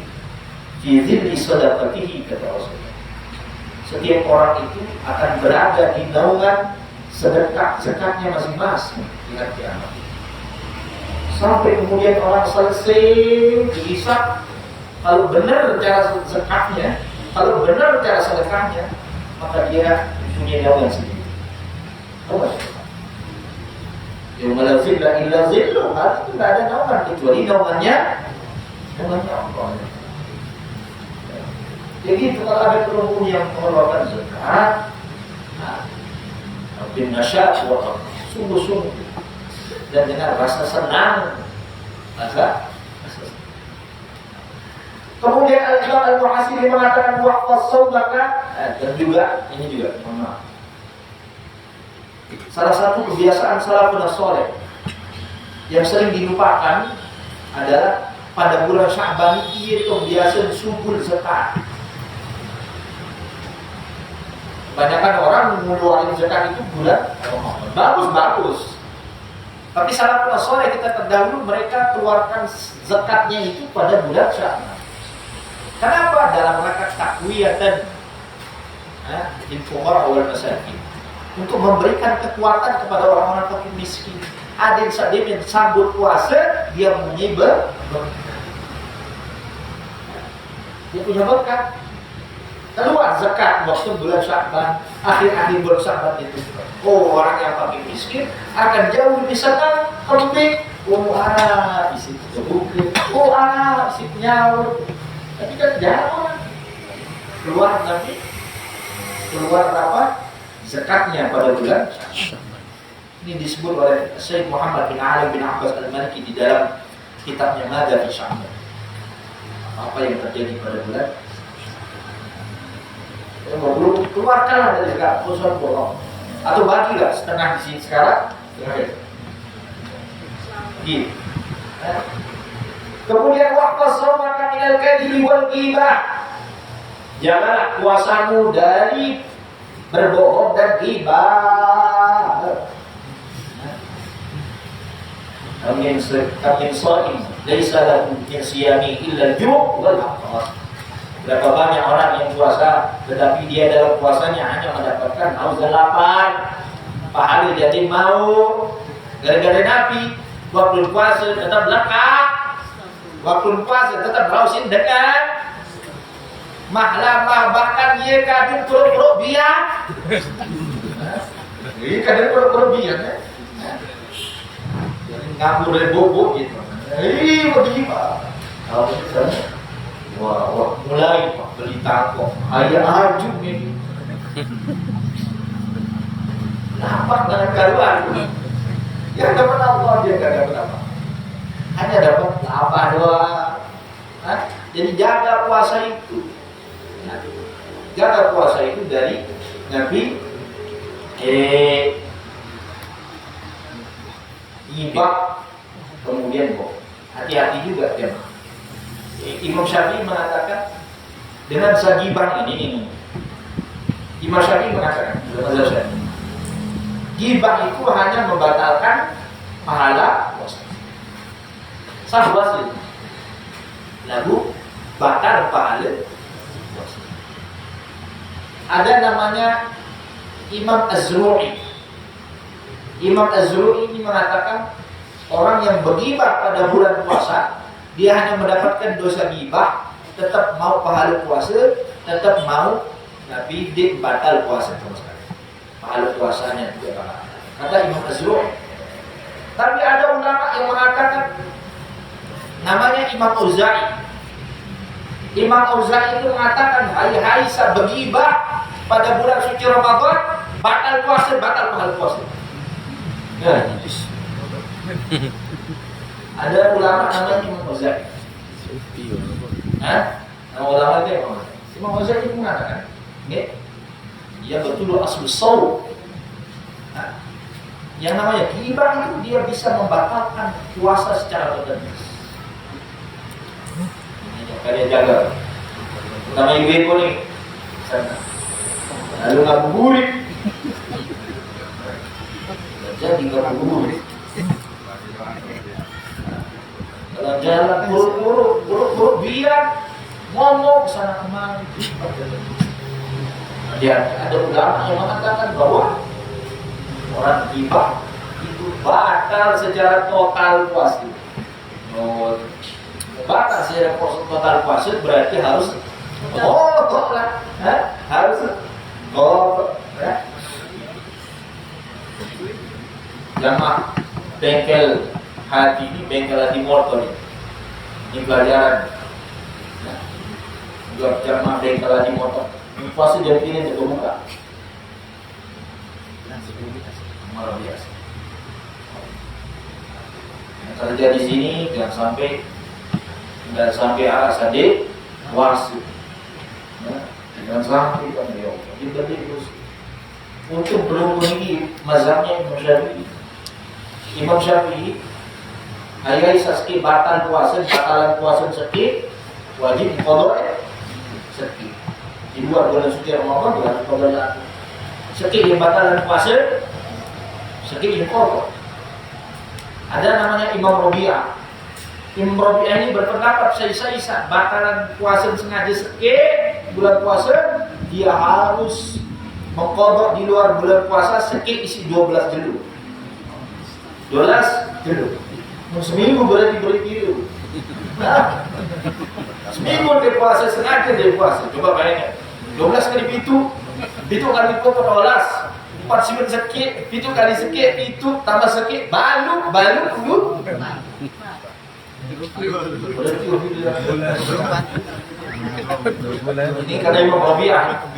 fi dhilli sadaqatihi kata Rasulullah. Setiap orang itu akan berada di naungan sedekah zakatnya masing-masing di hari kiamat. Sampai kemudian orang selesai dihisab, kalau benar cara zakatnya, kalau benar cara sedekahnya, maka dia punya naungan sendiri. Yang la illa zilluh, itu tidak ada naungan kecuali naungannya Allah. Jadi kalau ada kelompok yang mengeluarkan zakat, bin nasyat sungguh-sungguh dan dengan rasa senang, rasa senang. Kemudian Al-Imam Al-Muhasiri mengatakan waqfas saumaka, dan juga ini juga maaf. Salah satu kebiasaan salafun saleh yang sering dilupakan adalah pada bulan Sya'ban ia kebiasaan subul zakat. Kebanyakan orang mengeluarkan zakat itu bulan bagus. Tapi salafun saleh kita terdahulu mereka keluarkan zakatnya itu pada bulan Sya'ban. Kenapa? Dalam rangka takwiyatan lil fuqara wal masakin, untuk memberikan kekuatan kepada orang-orang fakir miskin. Ada yang sadar sambut puasa, dia mempunyai dia punya berkat. Keluar zakat waktu bulan Sya'ban, akhir-akhir bulan Sya'ban itu. Orang yang fakir miskin akan jauh lebih senang, lebih isi bukit, isi nyaur. Tapi kan jarang orang keluar apa? Zakatnya pada bulan Sya'ban. Ini disebut oleh Syekh Muhammad bin Ali bin Abbas Al-Maliki di dalam kitabnya Mada fi Sya'ban. Apa yang terjadi pada bulan Sya'ban. Keluarkanlah dari zakat, khusus bolong. Atau bagilah setengah di sini sekarang. Gitu. Kemudian waqfas saumaka minal kadhibi wal ghibah. Janganlah puasamu dari berbohong dan ghibah. Amin sha'im laisa lahu min siyami illa al-ju' wal aqar. Berapa banyak orang yang puasa tetapi dia dalam puasanya hanya mendapatkan haus dan lapar. Pahala jadi mau gara-gara Nabi waktu puasa tetap lekap, waktu puasa tetap browsing dengan mahlama, bahkan dia kadang pura-pura biar. Ini kadang pura-pura biar ngabur dari bobo gitu. Bagaimana? Kalau misalnya, wah, mulai beli tangkok, ayah ajuk ini. Nampak dengan karuan. Yang dapat Allah dia nggak dapat apa. Hanya dapat apa doang. Jadi jaga puasa itu. Jaga puasa itu dari Nabi ibak, kemudian hati-hati juga ya. Imam Syafi'i mengatakan dengan sagibah ini. Imam Syafi'i mengatakan gibah itu hanya membatalkan pahala puasa. Sah puasa. Lalu batal pahala puasa. Ada namanya Imam Az-Zuhri. Imam Az-Zuhri ini mengatakan orang yang bergibah pada bulan puasa, dia hanya mendapatkan dosa gibah, tetap mau pahala puasa, tetap mau tapi dia batal puasa sama sekali. Pahala puasanya tidak bakal. Kata Imam Az-Zuhri. Tapi ada ulama yang mengatakan namanya Imam Auza'i. Imam Auza'i itu mengatakan hai bergibah pada bulan suci Ramadan, batal puasa, batal pahala puasa. Ada ulama namanya Imam Auza'i. Nama ulama itu apa? Imam Auza'i itu mengatakan, dia betul asal saum. Yang namanya ghibah itu dia bisa membatalkan puasa secara otomatis. Kalian jaga. Namanya ibu nih. Sana. Lalu ngabuburit. jadi nggak buru. Kalau jalan buru-buru biar ngomong sana kemari. Dia ada ulama yang mengatakan bahwa orang gibah itu batal secara total puasa. Batal secara total puasa berarti harus lah, harus ya. Jamaah bengkel hati ini, bengkel hati motor ini pelajaran. Buat jamaah bengkel hati motor puasa jam ini untuk buka malah biasa. Yang terjadi di sini jangan sampai arah sadik wasit. Jangan sampai kan dia terus untuk memenuhi mazhabnya Imam Syafi'i ayat saski batalan puasa sakit wajib qada sakit. Di luar bulan suci Ramadan dia harus qada sakit yang batalan puasa sakit yang qada. Ada namanya Imam Rabi'ah. Imam Rabi'ah ini berpendapat sisa batalan puasa sengaja sakit bulan puasa dia harus mengqada di luar bulan puasa sakit isi 12 jelu. 12 jelu. Seminggu berarti berkilo. Seminggu dia puasa sengaja dia puasa. Coba bayangkan. 12 kali pitu kali 12. 49 sakit, pitu kali sakit, pitu tambah sakit, balu dulu. Ini karena Imam Rabi'ah.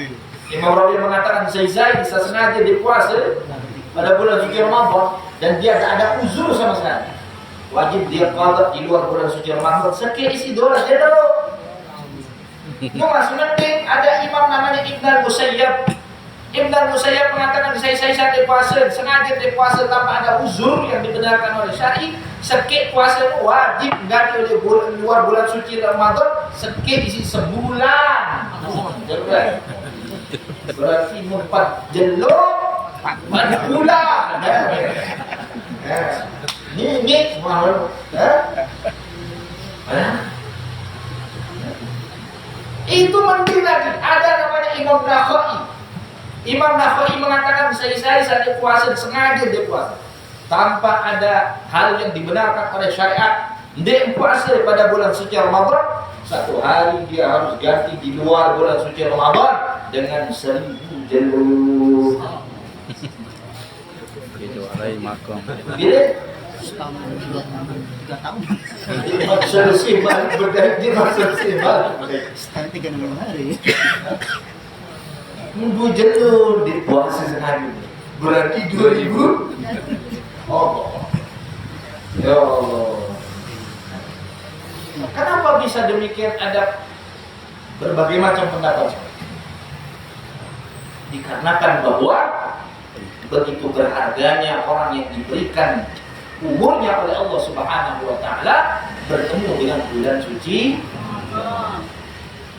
Imam Rabi'ah mengatakan bisa sengaja dia puasa pada bulan suci Ramadan dan dia tak ada uzur sama sekali. Wajib dia qada di luar bulan suci Ramadan sakit isi 12 jelu. Itu masih penting. Ada imam namanya Ibn al-Musayyab. Ibn al-Musayyab mengatakan saya dia puasa sengaja dia puasa tanpa ada uzur yang dibenarkan oleh syar'i. Sakit puasa wajib ganti oleh luar bulan suci Ramadan sakit isi sebulan. Berarti 4 jelu 4 bulan. Ini mahal. Itu mending lagi. Ada namanya Imam Nakhai. Imam Nakhai mengatakan saya dia puasa sengaja dia puasa tanpa ada hal yang dibenarkan oleh syariat. Dia puasa pada bulan suci Ramadan, satu hari dia harus ganti di luar bulan suci Ramadan dengan 1000 jelu. Itu alai makam. Bila 3 tahun. maksud simbal berganti maksud simbal. Setahun 36 hari. 1000 jelu di puasa sengaja. Berarti 2000. Oh. Ya Allah. Kenapa bisa demikian? Ada berbagai macam pendapat. Dikarenakan bahwa begitu berharganya orang yang diberikan umurnya oleh Allah Subhanahu wa taala bertemu dengan bulan suci.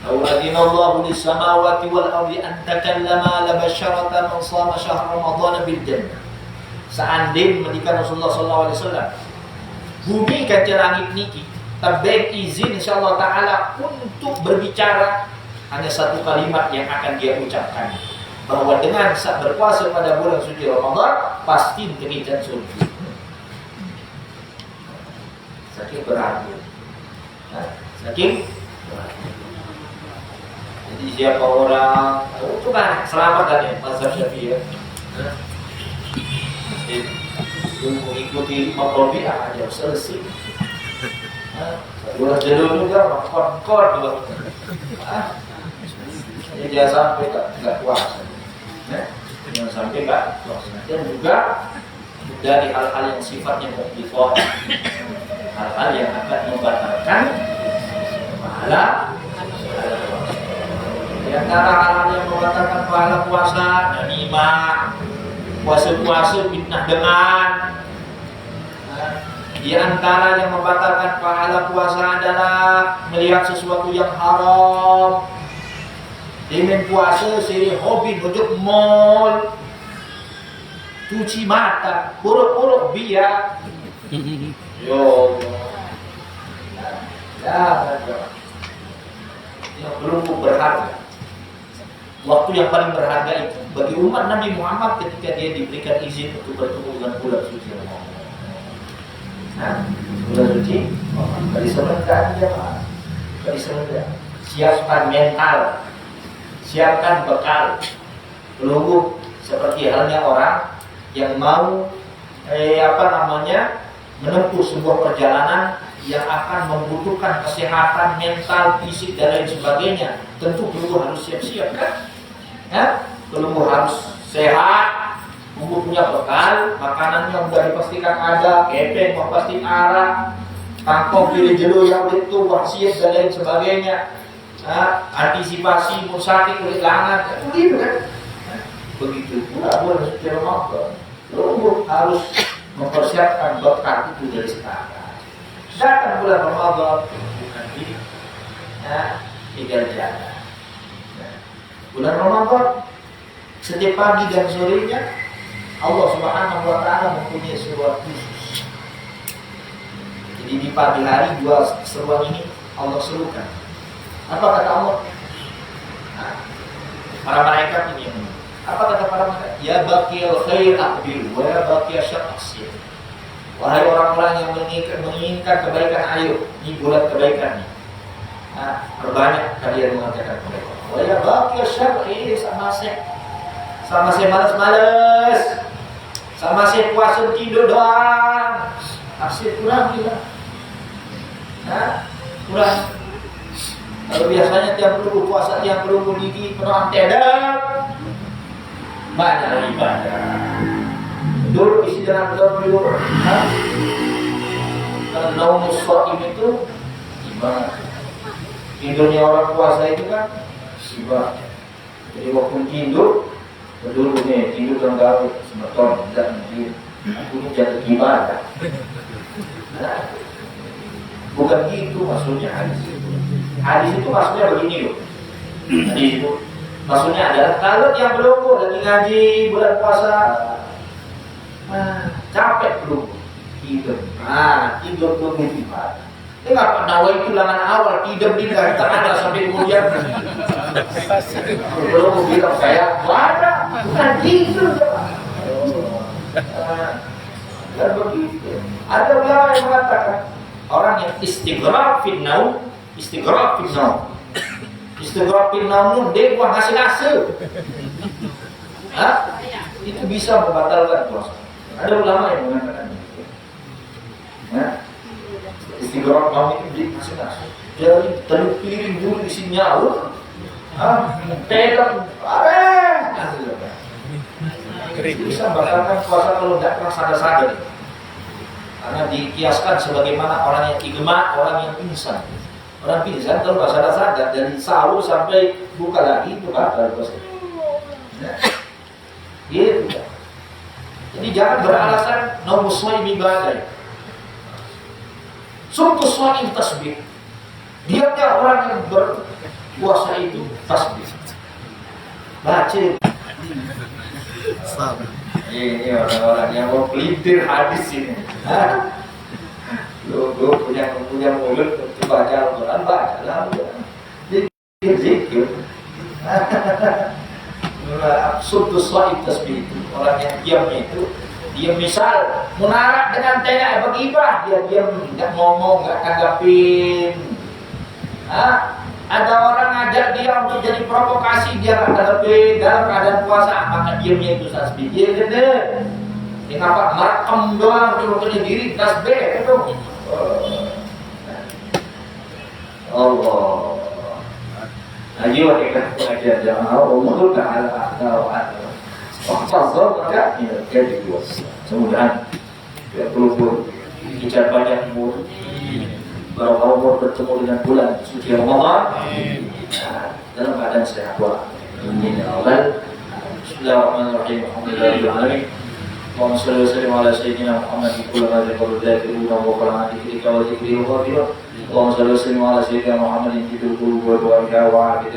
Allahu lis-samawati wal ardi an takallama la basyarata man shama syahr Ramadan bil jannah. Seandainya menikah Rasulullah sallallahu alaihi wasallam bumi kaca langit niki tabeng izin insyaallah taala untuk berbicara hanya satu kalimat yang akan dia ucapkan bahwa dengan saat berpuasa pada bulan suci Ramadan pasti diberikan surga. Saking berarti. Saking berarti. Jadi siapa orang itu kan selamat kan ya mazhab Syafi'i ya. Mengikuti Imam Rabi'ah aja selesai. Bulan jelu juga kon juga. Jadi jangan sampai nggak puasa. Jangan sampai nggak puasa. Dan juga dari hal-hal yang sifatnya mukhtifah, hal-hal yang akan membatalkan pahala. Di antara hal-hal yang membatalkan pahala puasa, namimah, puasa-puasa fitnah dengan. Di antara yang membatalkan pahala puasa adalah melihat sesuatu yang haram. Dengan puasa siri hobi nujuk mall. cuci mata, buruk-buruk biar. Yo, ya, yang belum berharga. Waktu yang paling berharga itu bagi umat Nabi Muhammad ketika dia diberikan izin untuk bertemu dengan bulan suci Ramadan. Nah, bulan suci, dari sebentar jemaah, dari sebentar. Siapkan mental, siapkan bekal. Tunggu seperti halnya orang yang mau menempuh sebuah perjalanan yang akan membutuhkan kesehatan mental, fisik dan lain sebagainya. Tentu perlu harus siap-siap kan? Ya, perlu harus sehat, punya bekal, makanannya sudah dipastikan ada, kepeng pasti arah, tangkong pilih jelu yang itu wasiat dan lain sebagainya. Antisipasi musakit kulit langan, begitu kan? Begitu pula bulan suci Ramadan. Lu harus mempersiapkan bekal itu dari sekarang. Datang bulan Ramadan bukan ini, tinggal jalan. Bulan Ramadan setiap pagi dan sorenya Allah Subhanahu wa Ta'ala mempunyai seruan khusus. Jadi di pagi hari dua seruan ini Allah serukan. Apa kata Allah? Para malaikat ini yang apa kata para malaikat? Ya baqiyal khair aqbil wa ya baqiyal syarr aqsir. Wahai orang-orang yang menginginkan kebaikan, ayo, ini bulan kebaikan nih. Perbanyak kalian mengatakan kebaikan. Wa ya baqiyal syarr sama saya malas-malas. Sama saya puasa tidur doang. Asyik kurang gila. Kurang. Kalau biasanya tiap minggu puasa, tiap minggu gigi penuh tedak. Banyak ibadah. Dulu isi dalam dulu. Kalau naumus shaim itu ibadah. Tidurnya orang puasa itu kan ibadah. Jadi waktu tidur, dulu nih tidur dalam gawe semeton tidak mungkin. Aku ini jatuh ibadah. Bukan gitu maksudnya hadis itu. Hadis itu maksudnya begini loh. Hadis itu maksudnya adalah kalau yang belum lagi ngaji bulan puasa, capek belum tidur. Tidur belum ibadah. Ini nggak pernah itu langan awal tidur di dari tengah sampai kemudian belum bilang saya ada bukan gitu. Dan begitu. Ada ulama yang mengatakan orang yang istighraq fil naum, istighraq fil naum. Istighraq fil naum dia buang hasil. Itu bisa membatalkan puasa. Ada ulama yang mengatakan itu. Istighraq naum itu dia hasil. Jadi terpiring dulu di sini nyaur. Pegang, bisa membatalkan puasa kalau tidak pernah sadar-sadar. Karena dikiaskan sebagaimana orang yang igma, orang yang pingsan. Orang pingsan kalau nggak sadar-sadar dari sahur sampai buka lagi itu batal puasa. Gitu. Jadi jangan beralasan naumus shaim ibadah. Sumtus shaim tasbih. Diamnya orang yang berpuasa itu tasbih. Baca. Sabar. Ini orang-orang yang mau pelintir hadis ini. Lu punya mulut untuk baca Al-Quran, baca lah. Zikir. Absurd shaim tasbih itu. Orang yang diamnya itu, dia misal menarap dengan tengah bergibah, dia diam, nggak ngomong, nggak tanggapin. Ada orang ngajak dia untuk jadi provokasi, dia nggak tanggapin dalam keadaan puasa, maka diamnya itu tasbih. Dia gede. Kenapa merekam doang untuk diri tasbih itu? Allah. Ayo kita pengajian jamaah Allah Taala ta'ala. Fahfazal maka jadi dua. Semudahan tidak perlu bicara banyak umur. Barokah umur bertemu dengan bulan suci Ramadan dalam keadaan sehat walafiat. Amin ya Allah. Bismillahirrahmanirrahim. Alhamdulillahirabbil alamin. Allahumma shalli wa sallim ala sayyidina Muhammad wa ala alihi wa sahbihi wa sallam. Allahumma shalli wa sallim ala sayyidina Muhammad fi al-qulub wa du'a'iha wa 'ala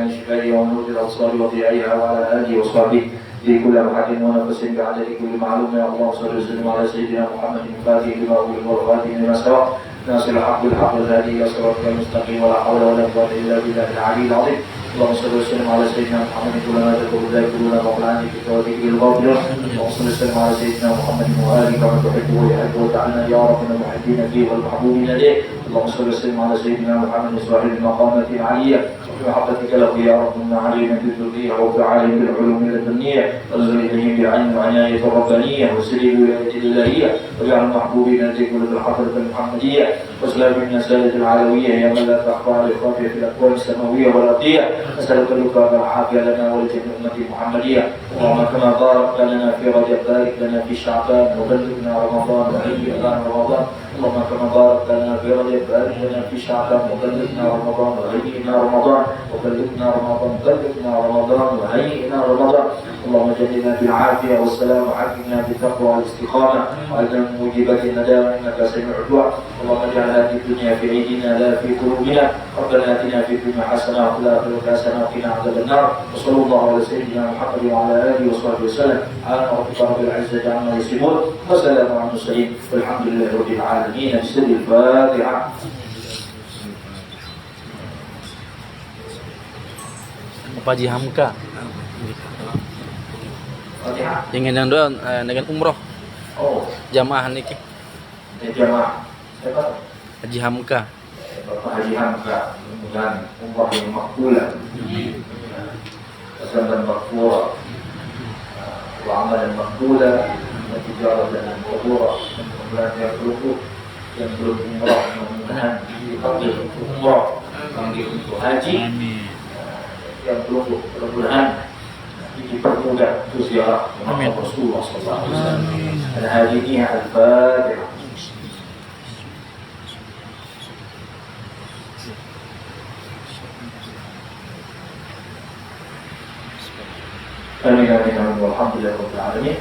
al-shifaa'i wa nuril absar wa dhiya'iha wa ala alihi wa sahbihi في كل لمحة ونفس بعدد كل معلوم. يا الله صل وسلم على سيدنا محمد الفاتح لما أغلق والخاتم لما سبق ناصر الحق بالحق والهادي إلى صراطك المستقيم ولا حول ولا قوة إلا بالله العلي العظيم. اللهم صل وسلم على سيدنا محمد كلما تقول ذاكرون مولاني في توفيق الغافلون. اللهم صل وسلم على سيدنا محمد وآله كما تحب ويحب وتعالى يا ربنا المحبين فيه والمحبوبين لديه. اللهم صل وسلم على سيدنا محمد صاحب المقامات العالية بمحبتك له يا ربنا علينا بالذرية وبعالم بالعلوم اللدنية وزيدهم بالعلم والعناية الربانية وسليم الولاية الإلهية وجعل المحبوبين لديك ولد الحضرة المحمدية واسلام من سادة العلوية يا من لا تخفى على الخافية في الأكوان السماوية والأرضية. نسألك اللقاء والعافية لنا ولجميع أمة المحمدية. اللهم كما باركت لنا في رجب بارك لنا في شعبان وبلغنا رمضان وهيئنا رمضان. اللهم كما باركت لنا في رجب بارك لنا في شعبان وبلغنا رمضان وهيئنا رمضان وبلغنا رمضان بلغنا رمضان وهيئنا رمضان. اللهم جنبنا بالعافية والسلام وحكمنا بالتقوى والاستقامة وأجعل موجبات الندامة إنك سميع الدعاء. اللهم اجعل هذه الدنيا في أيدينا لا في قلوبنا. ربنا آتنا في الدنيا حسنة وفي الآخرة حسنة وقنا عذاب النار. وصلى الله على سيدنا محمد وعلى آله وصحبه وسلم. سبحان ربك رب العزة عما يصفون وسلام على المرسلين والحمد لله رب العالمين. بسر الفاتحة. Pak Haji Hamka Fatihah. ingin yang doa dengan umroh Oh, jamaah niki jamaah. Siapa? Haji Hamka. Bapak Haji Hamka dengan umrah yang makbulah, kesenangan makbulah, amalan makbulah, tijarah dan makbulah. Kemudian yang belum umrah mudah-mudahan dipanggil untuk umrah, dipanggil untuk haji. Yang belum mudah-mudahan dipermudah untuk ziarah Rasulullah SAW. Dan haji ini al-Fatihah. Amin amin amin walhamdulillah rabbil alamin.